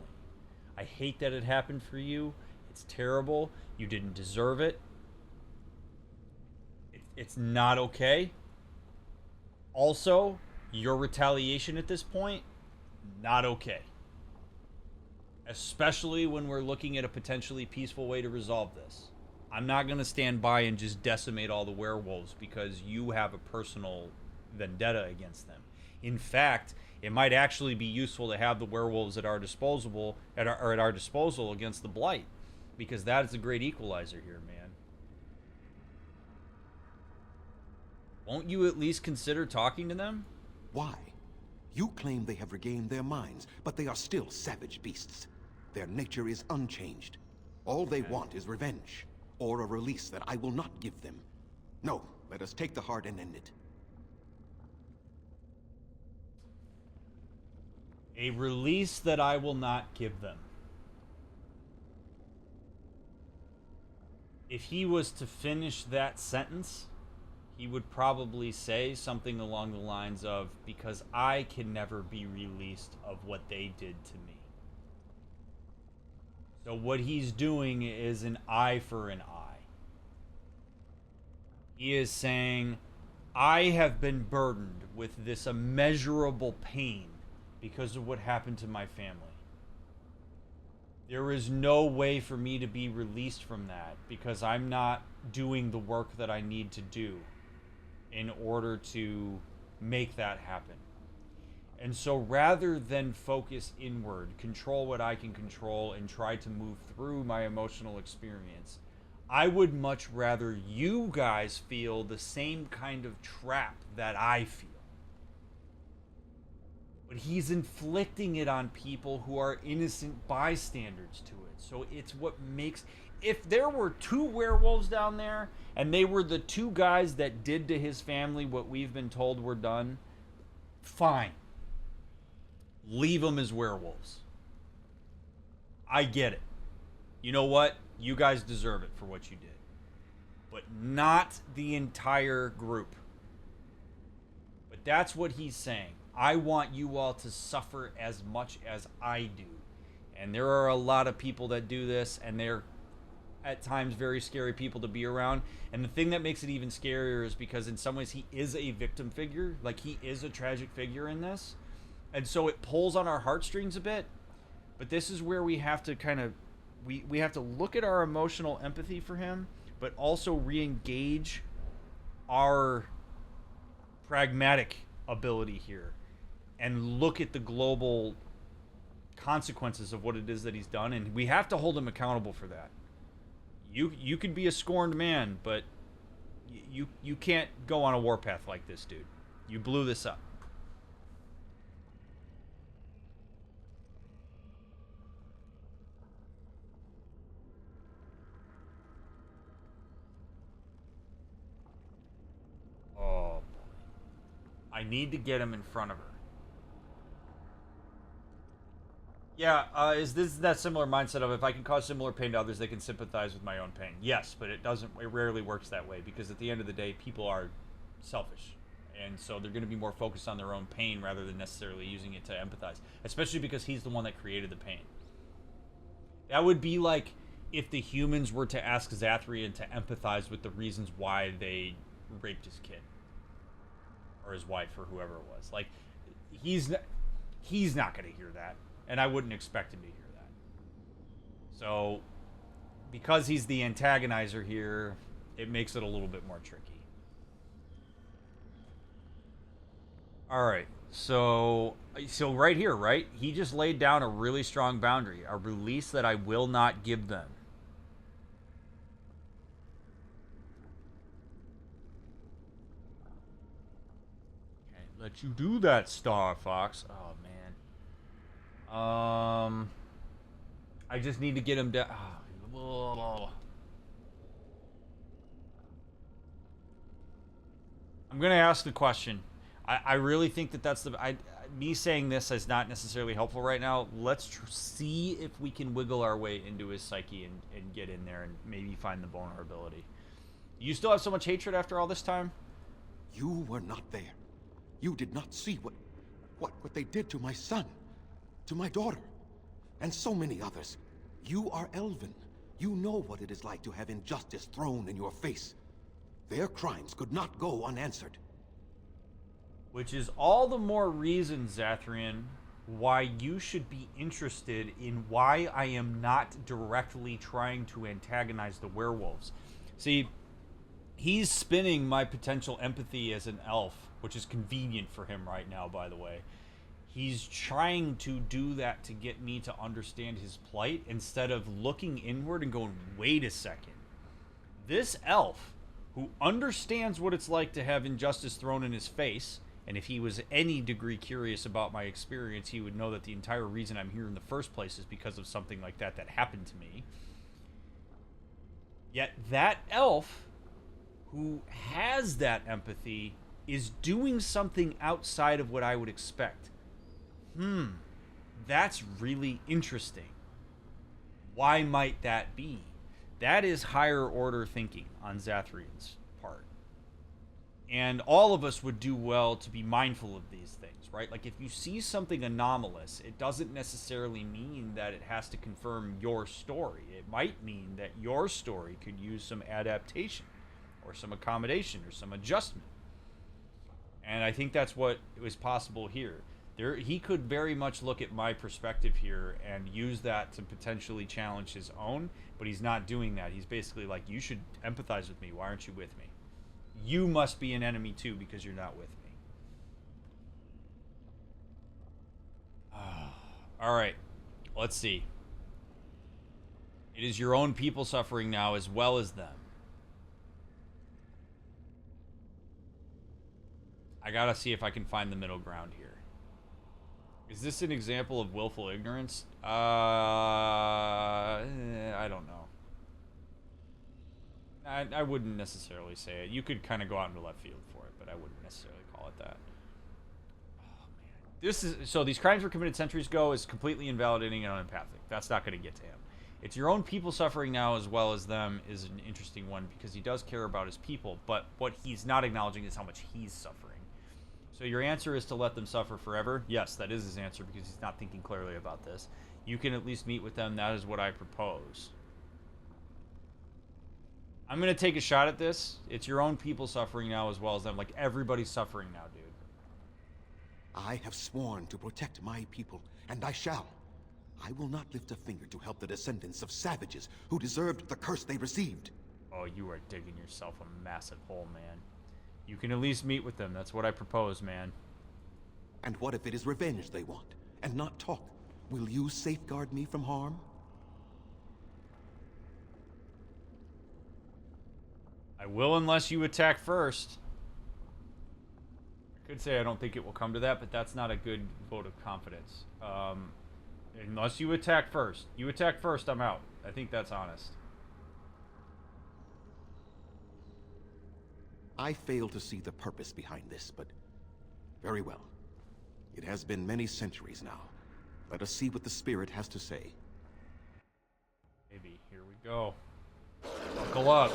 I hate that it happened for you. It's terrible. You didn't deserve it. It's not okay. Also, your retaliation at this point, not okay. Especially when we're looking at a potentially peaceful way to resolve this. I'm not going to stand by and just decimate all the werewolves because you have a personal vendetta against them. In fact, it might actually be useful to have the werewolves at our disposal against the blight, because that is a great equalizer here, man. Won't you at least consider talking to them? Why? You claim they have regained their minds, but they are still savage beasts. Their nature is unchanged. All they want is revenge, or a release that I will not give them. No, let us take the heart and end it. A release that I will not give them. If he was to finish that sentence, he would probably say something along the lines of, because I can never be released of what they did to me. So what he's doing is an eye for an eye. He is saying, I have been burdened with this immeasurable pain because of what happened to my family. There is no way for me to be released from that because I'm not doing the work that I need to do in order to make that happen. And so rather than focus inward, control what I can control, and try to move through my emotional experience, I would much rather you guys feel the same kind of trap that I feel. But he's inflicting it on people who are innocent bystanders to it. So it's what makes... If there were two werewolves down there, and they were the two guys that did to his family what we've been told were done, fine. Leave them as werewolves. I get it. You know what? You guys deserve it for what you did. But not the entire group. But that's what he's saying. I want you all to suffer as much as I do. And there are a lot of people that do this, and they're at times very scary people to be around. And the thing that makes it even scarier is because in some ways he is a victim figure. Like, he is a tragic figure in this. And so it pulls on our heartstrings a bit. But this is where we have to kind of... We have to look at our emotional empathy for him, but also re-engage our pragmatic ability here. And look at the global consequences of what it is that he's done. And we have to hold him accountable for that. You could be a scorned man, but You can't go on a warpath like this, dude. You blew this up. Oh, boy. I need to get him in front of her. Yeah, is this that similar mindset of if I can cause similar pain to others, they can sympathize with my own pain? Yes, but it rarely works that way, because at the end of the day, people are selfish. And so they're going to be more focused on their own pain rather than necessarily using it to empathize. Especially because he's the one that created the pain. That would be like if the humans were to ask Zathrian to empathize with the reasons why they raped his kid. Or his wife, or whoever it was. Like, he's not going to hear that. And I wouldn't expect him to hear that. So, because he's the antagonizer here, it makes it a little bit more tricky. Alright, so right here, right? He just laid down a really strong boundary. A release that I will not give them. Can't let you do that, Star Fox. Oh, man. I just need to get him down. I'm gonna ask the question. I really think that's me saying this is not necessarily helpful right now. Let's see if we can wiggle our way into his psyche and get in there and maybe find the vulnerability. You still have so much hatred after all this time? You were not there. You did not see what they did to my son. To my daughter, and so many others. You are Elven. You know what it is like to have injustice thrown in your face. Their crimes could not go unanswered. Which is all the more reason, Zathrian, why you should be interested in why I am not directly trying to antagonize the werewolves. See, he's spinning my potential empathy as an elf, which is convenient for him right now, by the way. He's trying to do that to get me to understand his plight instead of looking inward and going, wait a second. This elf, who understands what it's like to have injustice thrown in his face, and if he was any degree curious about my experience, he would know that the entire reason I'm here in the first place is because of something like that happened to me. Yet that elf, who has that empathy, is doing something outside of what I would expect. That's really interesting. Why might that be? That is higher order thinking on Zathrian's part. And all of us would do well to be mindful of these things, right? Like, if you see something anomalous, it doesn't necessarily mean that it has to confirm your story. It might mean that your story could use some adaptation, or some accommodation, or some adjustment. And I think that's what was possible here. He could very much look at my perspective here and use that to potentially challenge his own, but he's not doing that. He's basically like, you should empathize with me. Why aren't you with me? You must be an enemy too because you're not with me. All right, let's see. It is your own people suffering now as well as them. I gotta see if I can find the middle ground here. Is this an example of willful ignorance? I don't know. I wouldn't necessarily say it. You could kind of go out into left field for it, but I wouldn't necessarily call it that. Oh, man. So these crimes were committed centuries ago is completely invalidating and unempathic. That's not going to get to him. It's your own people suffering now as well as them is an interesting one because he does care about his people, but what he's not acknowledging is how much he's suffering. So your answer is to let them suffer forever? Yes, that is his answer because he's not thinking clearly about this. You can at least meet with them. That is what I propose. I'm going to take a shot at this. It's your own people suffering now as well as them. Like, everybody's suffering now, dude. I have sworn to protect my people, and I shall. I will not lift a finger to help the descendants of savages who deserved the curse they received. Oh, you are digging yourself a massive hole, man. You can at least meet with them. That's what I propose, man. And what if it is revenge they want, and not talk? Will you safeguard me from harm? will unless you attack first. I could say I don't think it will come to that, but that's not a good vote of confidence. Unless you attack first. You attack first, I'm out. I think that's honest. I fail to see the purpose behind this, but very well. It has been many centuries now. Let us see what the spirit has to say. Maybe. Here we go. Buckle up.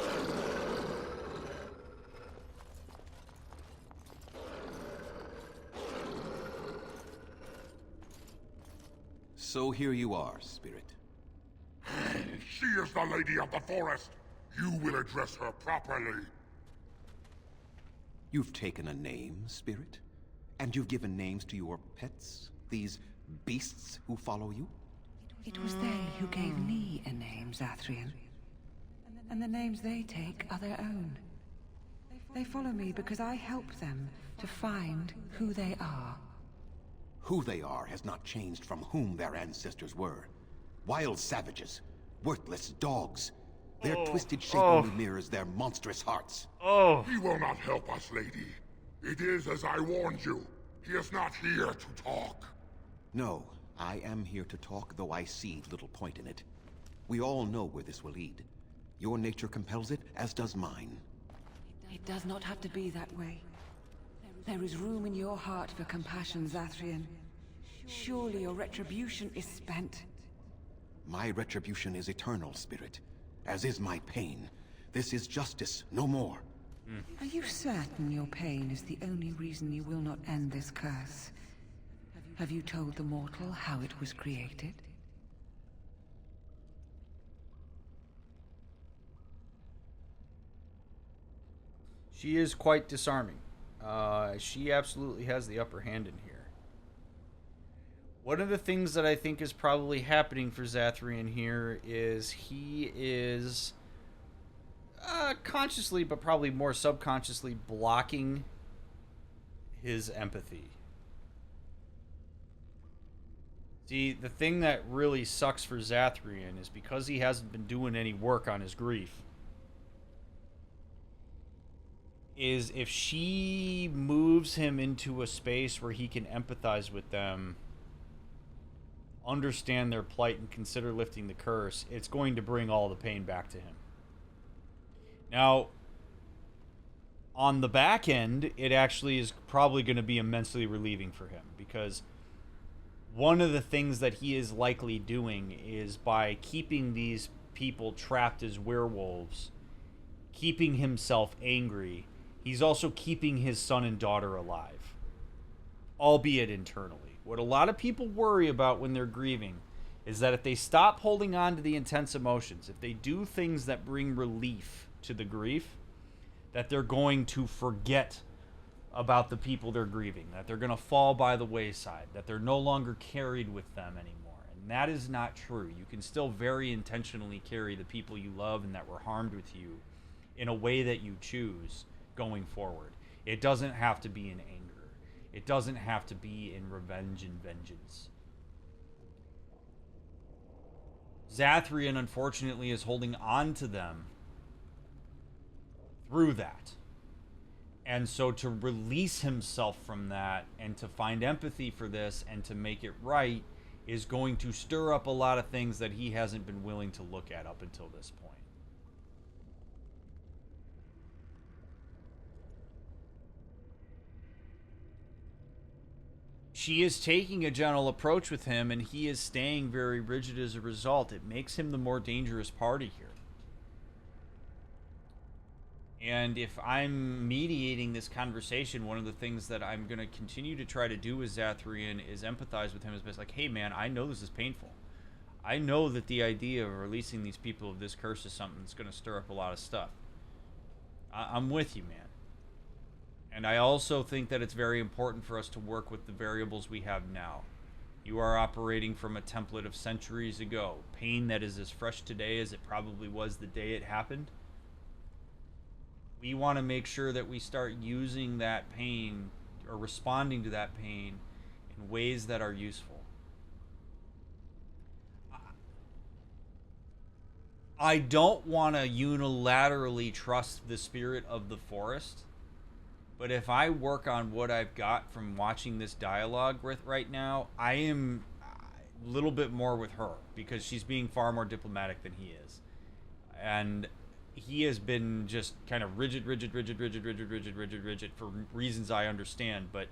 So here you are, spirit. She is the lady of the forest. You will address her properly. You've taken a name, spirit? And you've given names to your pets? These beasts who follow you? It was they who gave me a name, Zathrian. And the names they take are their own. They follow me because I help them to find who they are. Who they are has not changed from whom their ancestors were. Wild savages. Worthless dogs. Their twisted shape only mirrors their monstrous hearts. He will not help us, lady. It is as I warned you. He is not here to talk. No, I am here to talk, though I see little point in it. We all know where this will lead. Your nature compels it, as does mine. It does not have to be that way. There is room in your heart for compassion, Zathrian. Surely your retribution is spent. My retribution is eternal, spirit. As is my pain. This is justice, no more. Are you certain your pain is the only reason you will not end this curse? Have you told the mortal how it was created? She is quite disarming. She absolutely has the upper hand in here. One of the things that I think is probably happening for Zathrian here is he is consciously, but probably more subconsciously, blocking his empathy. See, the thing that really sucks for Zathrian is because he hasn't been doing any work on his grief, is if she moves him into a space where he can empathize with them, understand their plight, and consider lifting the curse, it's going to bring all the pain back to him. Now, on the back end, it actually is probably going to be immensely relieving for him, because one of the things that he is likely doing is by keeping these people trapped as werewolves, keeping himself angry, he's also keeping his son and daughter alive, albeit internally. What a lot of people worry about when they're grieving is that if they stop holding on to the intense emotions, if they do things that bring relief to the grief, that they're going to forget about the people they're grieving, that they're going to fall by the wayside, that they're no longer carried with them anymore. And that is not true. You can still very intentionally carry the people you love and that were harmed with you in a way that you choose going forward. It doesn't have to be in anger. It doesn't have to be in revenge and vengeance. Zathrian, unfortunately, is holding on to them through that. And so to release himself from that and to find empathy for this and to make it right is going to stir up a lot of things that he hasn't been willing to look at up until this point. She is taking a gentle approach with him, and he is staying very rigid as a result. It makes him the more dangerous party here. And if I'm mediating this conversation, one of the things that I'm going to continue to try to do with Zathrian is empathize with him as best like, hey man, I know this is painful. I know that the idea of releasing these people of this curse is something that's going to stir up a lot of stuff. I'm with you, man. And I also think that it's very important for us to work with the variables we have now. You are operating from a template of centuries ago. Pain that is as fresh today as it probably was the day it happened. We want to make sure that we start using that pain or responding to that pain in ways that are useful. I don't want to unilaterally trust the spirit of the forest, but if I work on what I've got from watching this dialogue right now, I am a little bit more with her because she's being far more diplomatic than he is. And he has been just kind of rigid for reasons I understand, but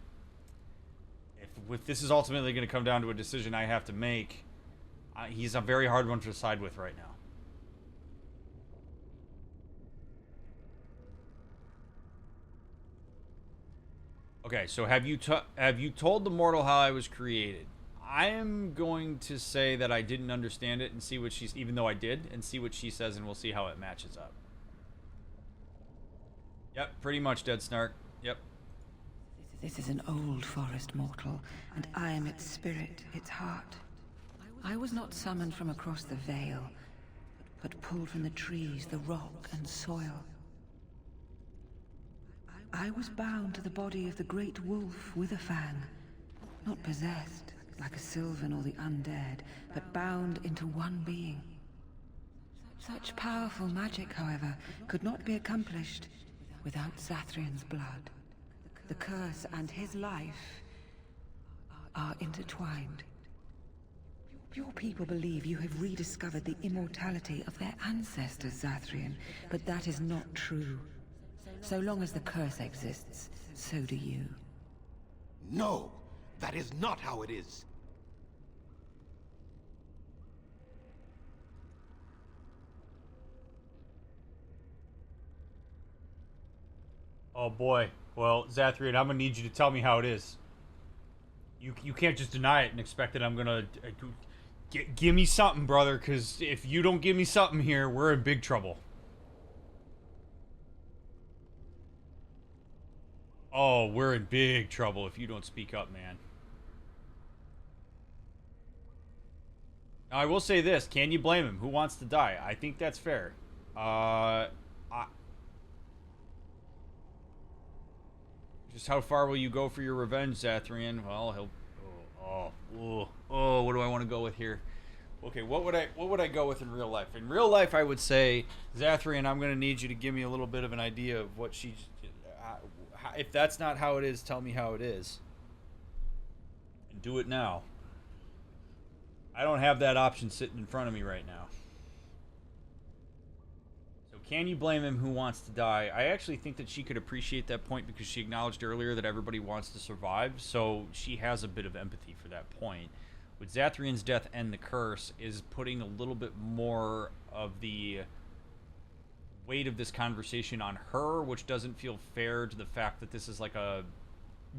if this is ultimately going to come down to a decision I have to make, he's a very hard one to decide with right now. Okay, so have you told the mortal how I was created? I am going to say that I didn't understand it and see what she's, even though I did, and see what she says, and we'll see how it matches up. Yep, pretty much, Dead Snark. Yep. This is an old forest mortal, and I am its spirit, its heart. I was not summoned from across the Vale, but pulled from the trees, the rock, and soil. I was bound to the body of the great wolf Witherfang, not possessed, like a Sylvan or the undead, but bound into one being. Such powerful magic, however, could not be accomplished without Zathrian's blood. The curse and his life are intertwined. Your people believe you have rediscovered the immortality of their ancestors, Zathrian, but that is not true. So long as the curse exists, so do you. No! That is not how it is! Oh boy. Well, Zathrian, I'm gonna need you to tell me how it is. You can't just deny it and expect that I'm gonna... give me something, brother, because if you don't give me something here, we're in big trouble. Oh, we're in big trouble if you don't speak up, man. Now, I will say this. Can you blame him? Who wants to die? I think that's fair. Just how far will you go for your revenge, Zathrian? Well, he'll... what do I want to go with here? Okay, what would I go with in real life? In real life, I would say, Zathrian, I'm going to need you to give me a little bit of an idea of what she's... if that's not how it is, tell me how it is. And do it now. I don't have that option sitting in front of me right now. So can you blame him? Who wants to die? I actually think that she could appreciate that point because she acknowledged earlier that everybody wants to survive, so she has a bit of empathy for that point. With Zathrian's death and the curse is putting a little bit more of the weight of this conversation on her, which doesn't feel fair to the fact that this is like a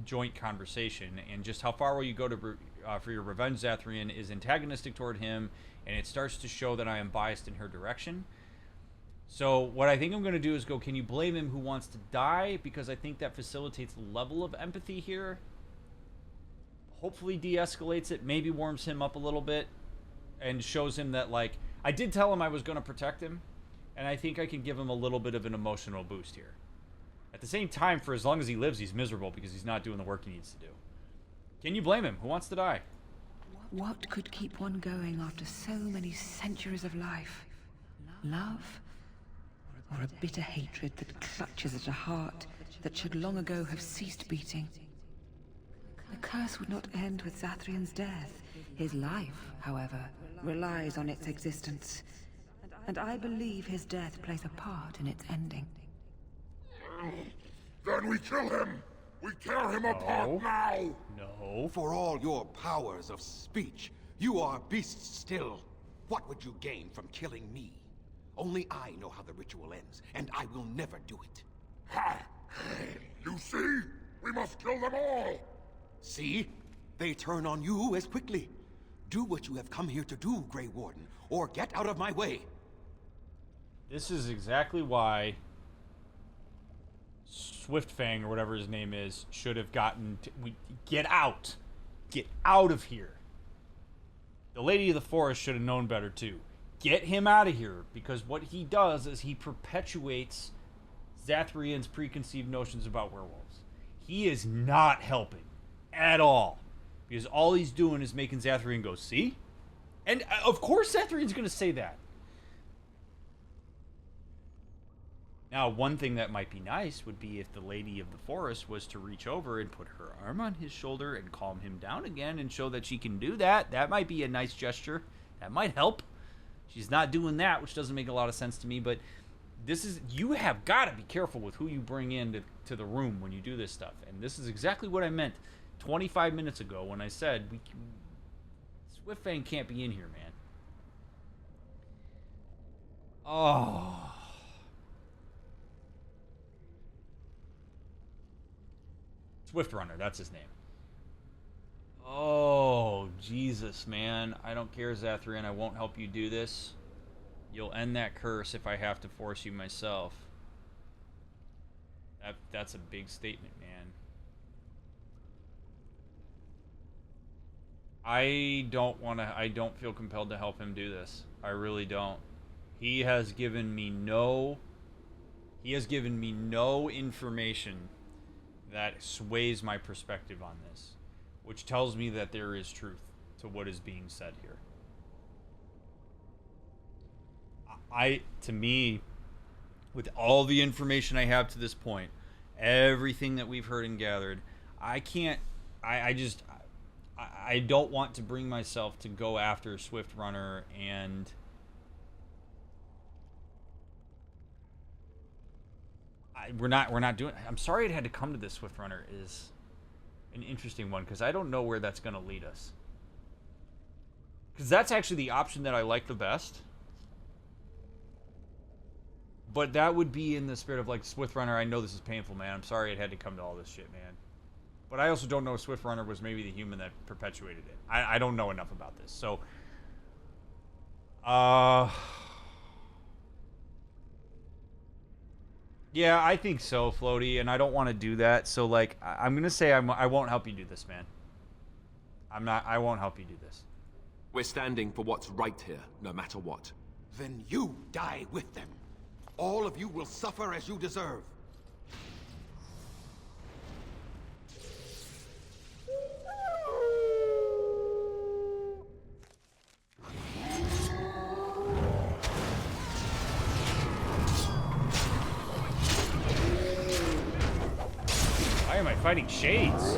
joint conversation. And just how far will you go to for your revenge, Zathrian, is antagonistic toward him, and it starts to show that I am biased in her direction. So what I think I'm going to do is go, can you blame him? Who wants to die? Because I think that facilitates the level of empathy here. Hopefully de-escalates it, maybe warms him up a little bit, and shows him that, like, I did tell him I was going to protect him, and I think I can give him a little bit of an emotional boost here. At the same time, for as long as he lives, he's miserable because he's not doing the work he needs to do. Can you blame him? Who wants to die? What could keep one going after so many centuries of life? Love? Or a bitter hatred that clutches at a heart that should long ago have ceased beating? The curse would not end with Zathrian's death. His life, however, relies on its existence. And I believe his death plays a part in its ending. Then we kill him! We tear him apart now! No. For all your powers of speech, you are beasts still. What would you gain from killing me? Only I know how the ritual ends, and I will never do it. Ha! You see? We must kill them all! See? They turn on you as quickly. Do what you have come here to do, Grey Warden, or get out of my way. This is exactly why Swiftfang, or whatever his name is, should have gotten... Get out! Get out of here! The Lady of the Forest should have known better, too. Get him out of here, because what he does is he perpetuates Zathrian's preconceived notions about werewolves. He is not helping at all, because all he's doing is making Zathrian go, see? And of course Zathrian's going to say that. Now, one thing that might be nice would be if the Lady of the Forest was to reach over and put her arm on his shoulder and calm him down again and show that she can do that. That might be a nice gesture. That might help. She's not doing that, which doesn't make a lot of sense to me, but this is, you have got to be careful with who you bring in to the room when you do this stuff. And this is exactly what I meant 25 minutes ago when I said Swiftfang can't be in here, man. Oh. Swiftrunner, that's his name. Oh, Jesus, man. I don't care, Zathrian. I won't help you do this. You'll end that curse if I have to force you myself. That's a big statement, man. I don't feel compelled to help him do this. I really don't. He has given me no information that sways my perspective on this, which tells me that there is truth to what is being said here. To me, with all the information I have to this point, everything that we've heard and gathered, I don't want to bring myself to go after Swiftrunner, and we're not doing. I'm sorry it had to come to this. Swiftrunner is an interesting one because I don't know where that's going to lead us. Because that's actually the option that I like the best. But that would be in the spirit of like Swiftrunner. I know this is painful, man. I'm sorry it had to come to all this shit, man. But I also don't know if Swiftrunner was maybe the human that perpetuated it. I don't know enough about this. So, yeah, I think so, Floaty, and I don't want to do that. So, like, I'm gonna say I won't help you do this, man. I won't help you do this. We're standing for what's right here, no matter what. Then you die with them. All of you will suffer as you deserve. Why am I fighting shades?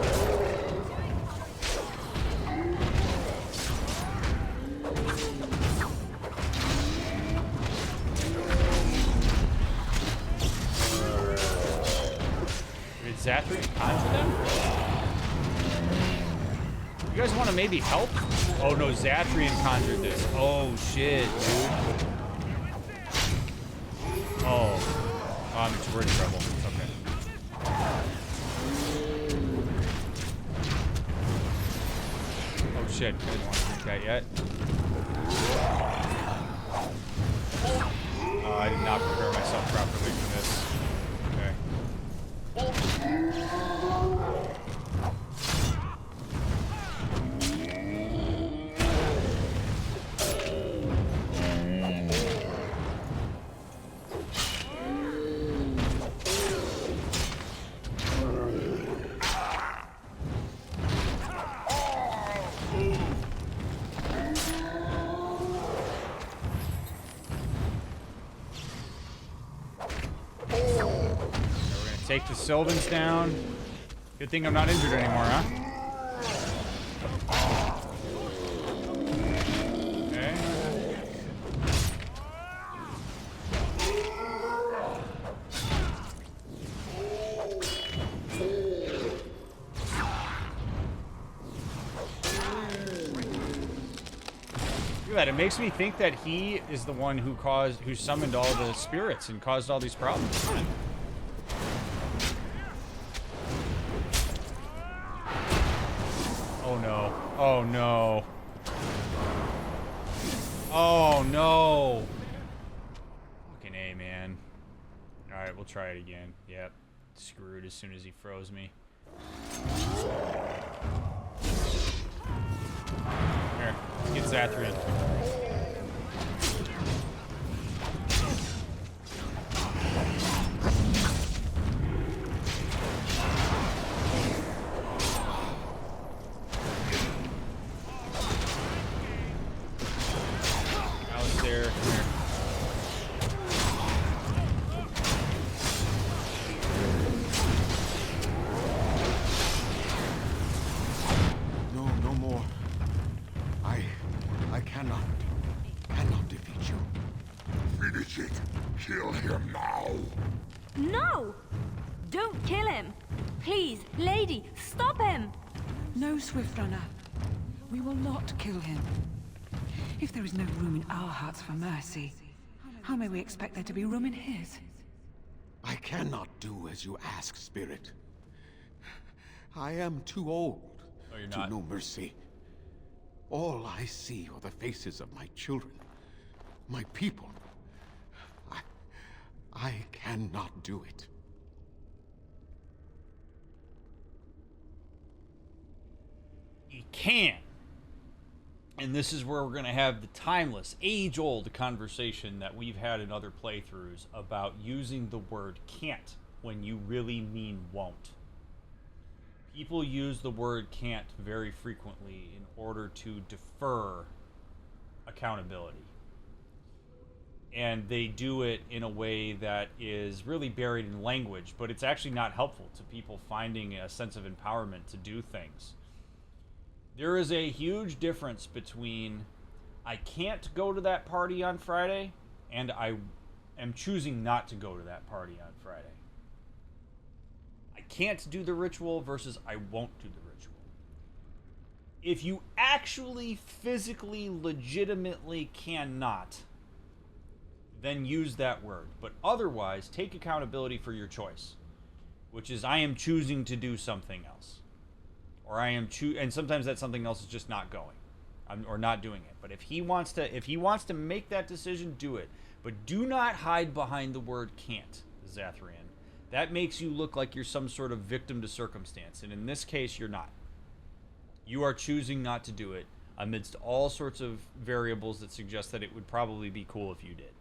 Did Zathrian conjure them? You guys want to maybe help? Oh no, Zathrian conjured this. Oh shit, dude. Oh, we're in trouble. It's okay. Oh shit, I didn't want to drink that yet. I did not prepare myself properly for this. Okay. Take the Sylvans down. Good thing I'm not injured anymore, huh? Okay. Look at that. It makes me think that he is the one who summoned all the spirits and caused all these problems. Oh no. Oh no. Oh no. Fucking A, man. Alright, we'll try it again. Yep. Screwed as soon as he froze me. Here, let's get Zathrian. you. Finish it. Kill him now. No! Don't kill him! Please, lady, stop him! No, Swift Runner. We will not kill him. If there is no room in our hearts for mercy, how may we expect there to be room in his? I cannot do as you ask, Spirit. I am too old to know mercy. All I see are the faces of my children, my people. I cannot do it. You can. And this is where we're going to have the timeless, age-old conversation that we've had in other playthroughs about using the word can't when you really mean won't. People use the word can't very frequently in order to defer accountability. And they do it in a way that is really buried in language, but it's actually not helpful to people finding a sense of empowerment to do things. There is a huge difference between I can't go to that party on Friday and I am choosing not to go to that party on Friday. I can't do the ritual versus I won't do the ritual. If you actually physically, legitimately cannot, then use that word. But otherwise, take accountability for your choice, which is I am choosing to do something else. Or I am and sometimes that something else is just not going, or not doing it. But if he wants to make that decision, do it. But do not hide behind the word can't, Zathrian. That makes you look like you're some sort of victim to circumstance, and in this case, you're not. You are choosing not to do it amidst all sorts of variables that suggest that it would probably be cool if you did.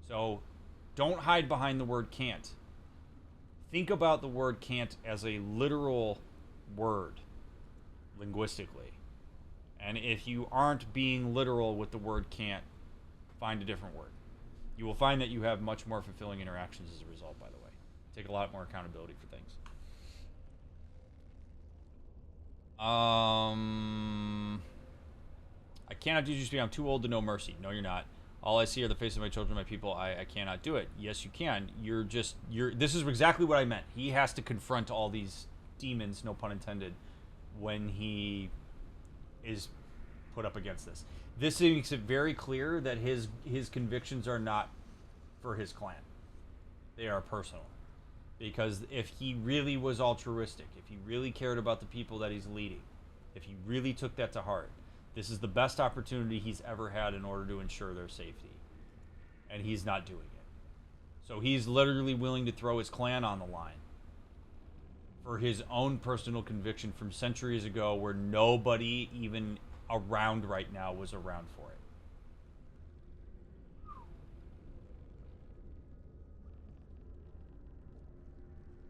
So, don't hide behind the word can't. Think about the word can't as a literal word linguistically, and if you aren't being literal with the word can't, find a different word. You will find that you have much more fulfilling interactions as a result, by the way. Take a lot more accountability for things. I cannot do you speak. I'm too old to know mercy. No, you're not. All I see are the faces of my children, my people. I cannot do it. Yes, you can. This is exactly what I meant. He has to confront all these demons, no pun intended, when he is put up against this. This makes it very clear that his convictions are not for his clan. They are personal. Because if he really was altruistic, if he really cared about the people that he's leading, if he really took that to heart, this is the best opportunity he's ever had in order to ensure their safety. And he's not doing it. So he's literally willing to throw his clan on the line for his own personal conviction from centuries ago where nobody even around right now was around for it.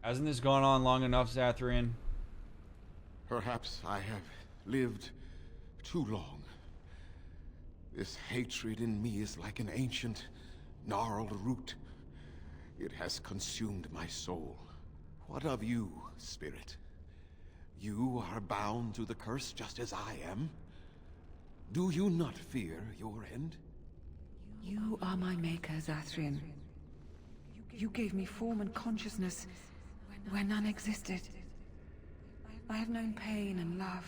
Hasn't this gone on long enough, Zathrian? Perhaps I have lived too long. This hatred in me is like an ancient, gnarled root. It has consumed my soul. What of you, Spirit? You are bound to the curse just as I am. Do you not fear your end? You are my maker, Zathrian. You gave me form and consciousness where none existed. I have known pain and love,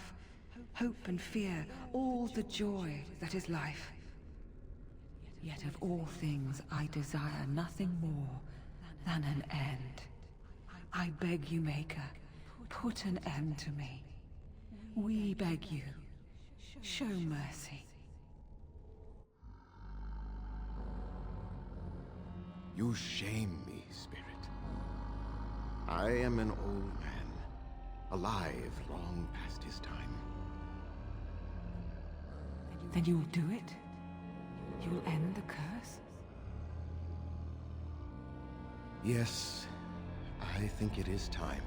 hope and fear, all the joy that is life. Yet of all things I desire nothing more than an end. I beg you, Maker, put an end to me. We beg you, show mercy. You shame me, Spirit. I am an old man, alive long past his time. Then you'll do it? You'll end the curse? Yes, I think it is time.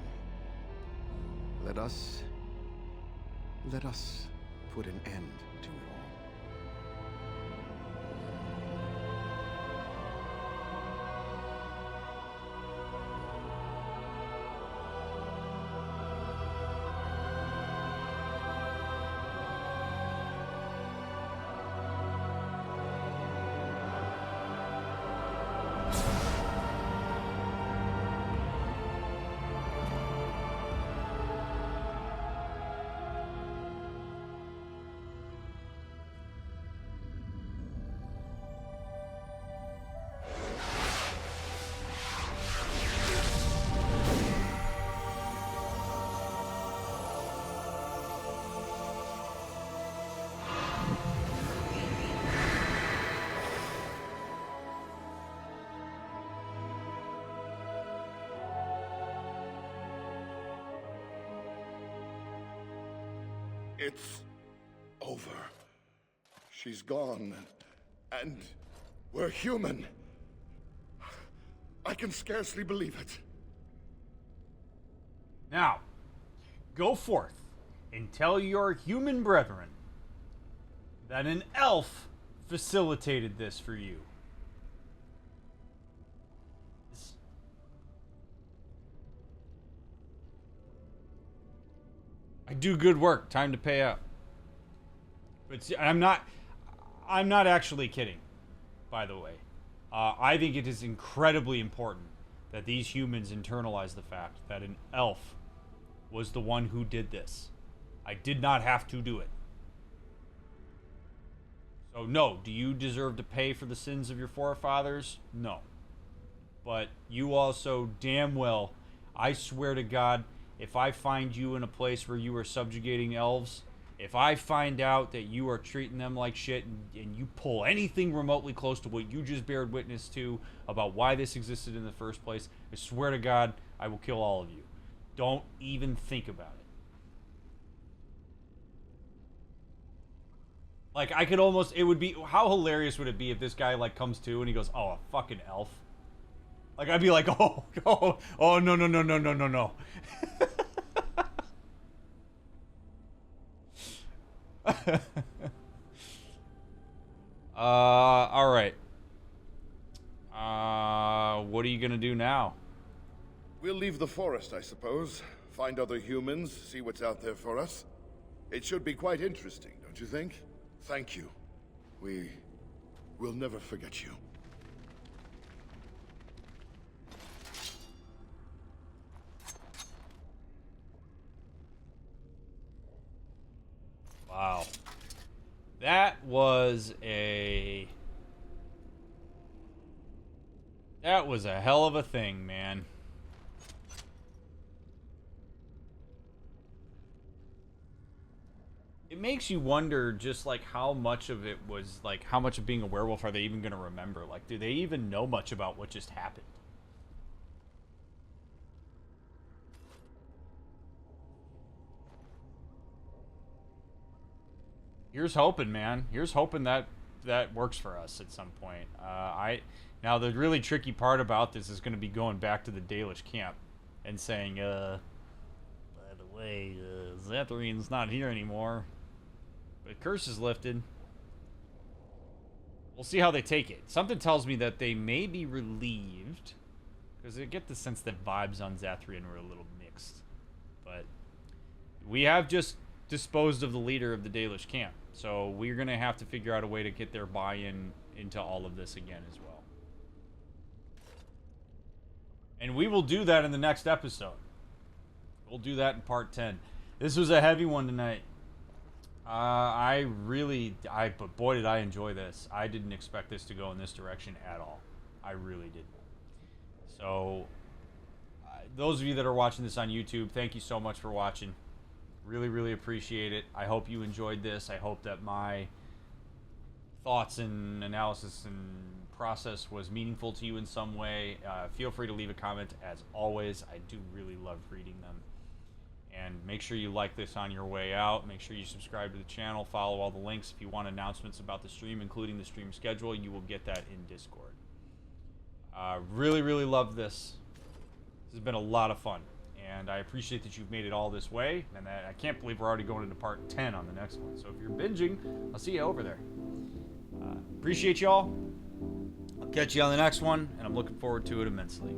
Let us put an end to it all. It's over. She's gone. And we're human. I can scarcely believe it. Now, go forth and tell your human brethren that an elf facilitated this for you. I do good work. Time to pay up. But see, I'm not actually kidding, by the way. I think it is incredibly important that these humans internalize the fact that an elf was the one who did this. I did not have to do it. So no, do you deserve to pay for the sins of your forefathers? No. But you also damn well, I swear to God, if I find you in a place where you are subjugating elves, if I find out that you are treating them like shit and you pull anything remotely close to what you just bared witness to about why this existed in the first place, I swear to God, I will kill all of you. Don't even think about it. Like, I could almost, it would be, how hilarious would it be if this guy, like, comes to and he goes, oh, a fucking elf? Like, I'd be like, no, no. Alright. What are you gonna do now? We'll leave the forest, I suppose. Find other humans, see what's out there for us. It should be quite interesting, don't you think? Thank you. We'll never forget you. Wow. That was a hell of a thing, man. It makes you wonder just like how much of it was like how much of being a werewolf are they even going to remember? Like, do they even know much about what just happened? Here's hoping, man. Here's hoping that that works for us at some point. Now the really tricky part about this is going to be going back to the Dalish camp and saying, by the way, Zatharian's not here anymore. But curse is lifted. We'll see how they take it. Something tells me that they may be relieved, because I get the sense that vibes on Zatharian were a little mixed. But we have just disposed of the leader of the Dalish camp, so we're going to have to figure out a way to get their buy-in into all of this again as well. And we will do that in the next episode. We'll do that in part 10. This was a heavy one tonight. But boy did I enjoy this. I didn't expect this to go in this direction at all. I really didn't. So, those of you that are watching this on YouTube, thank you so much for watching. Really, really appreciate it. I hope you enjoyed this. I hope that my thoughts and analysis and process was meaningful to you in some way. Feel free to leave a comment as always. I do really love reading them. And make sure you like this on your way out. Make sure you subscribe to the channel. Follow all the links. If you want announcements about the stream, including the stream schedule, you will get that in Discord. Really, really love this. This has been a lot of fun. And I appreciate that you've made it all this way. And I can't believe we're already going into part 10 on the next one. So if you're binging, I'll see you over there. Appreciate y'all. I'll catch you on the next one. And I'm looking forward to it immensely.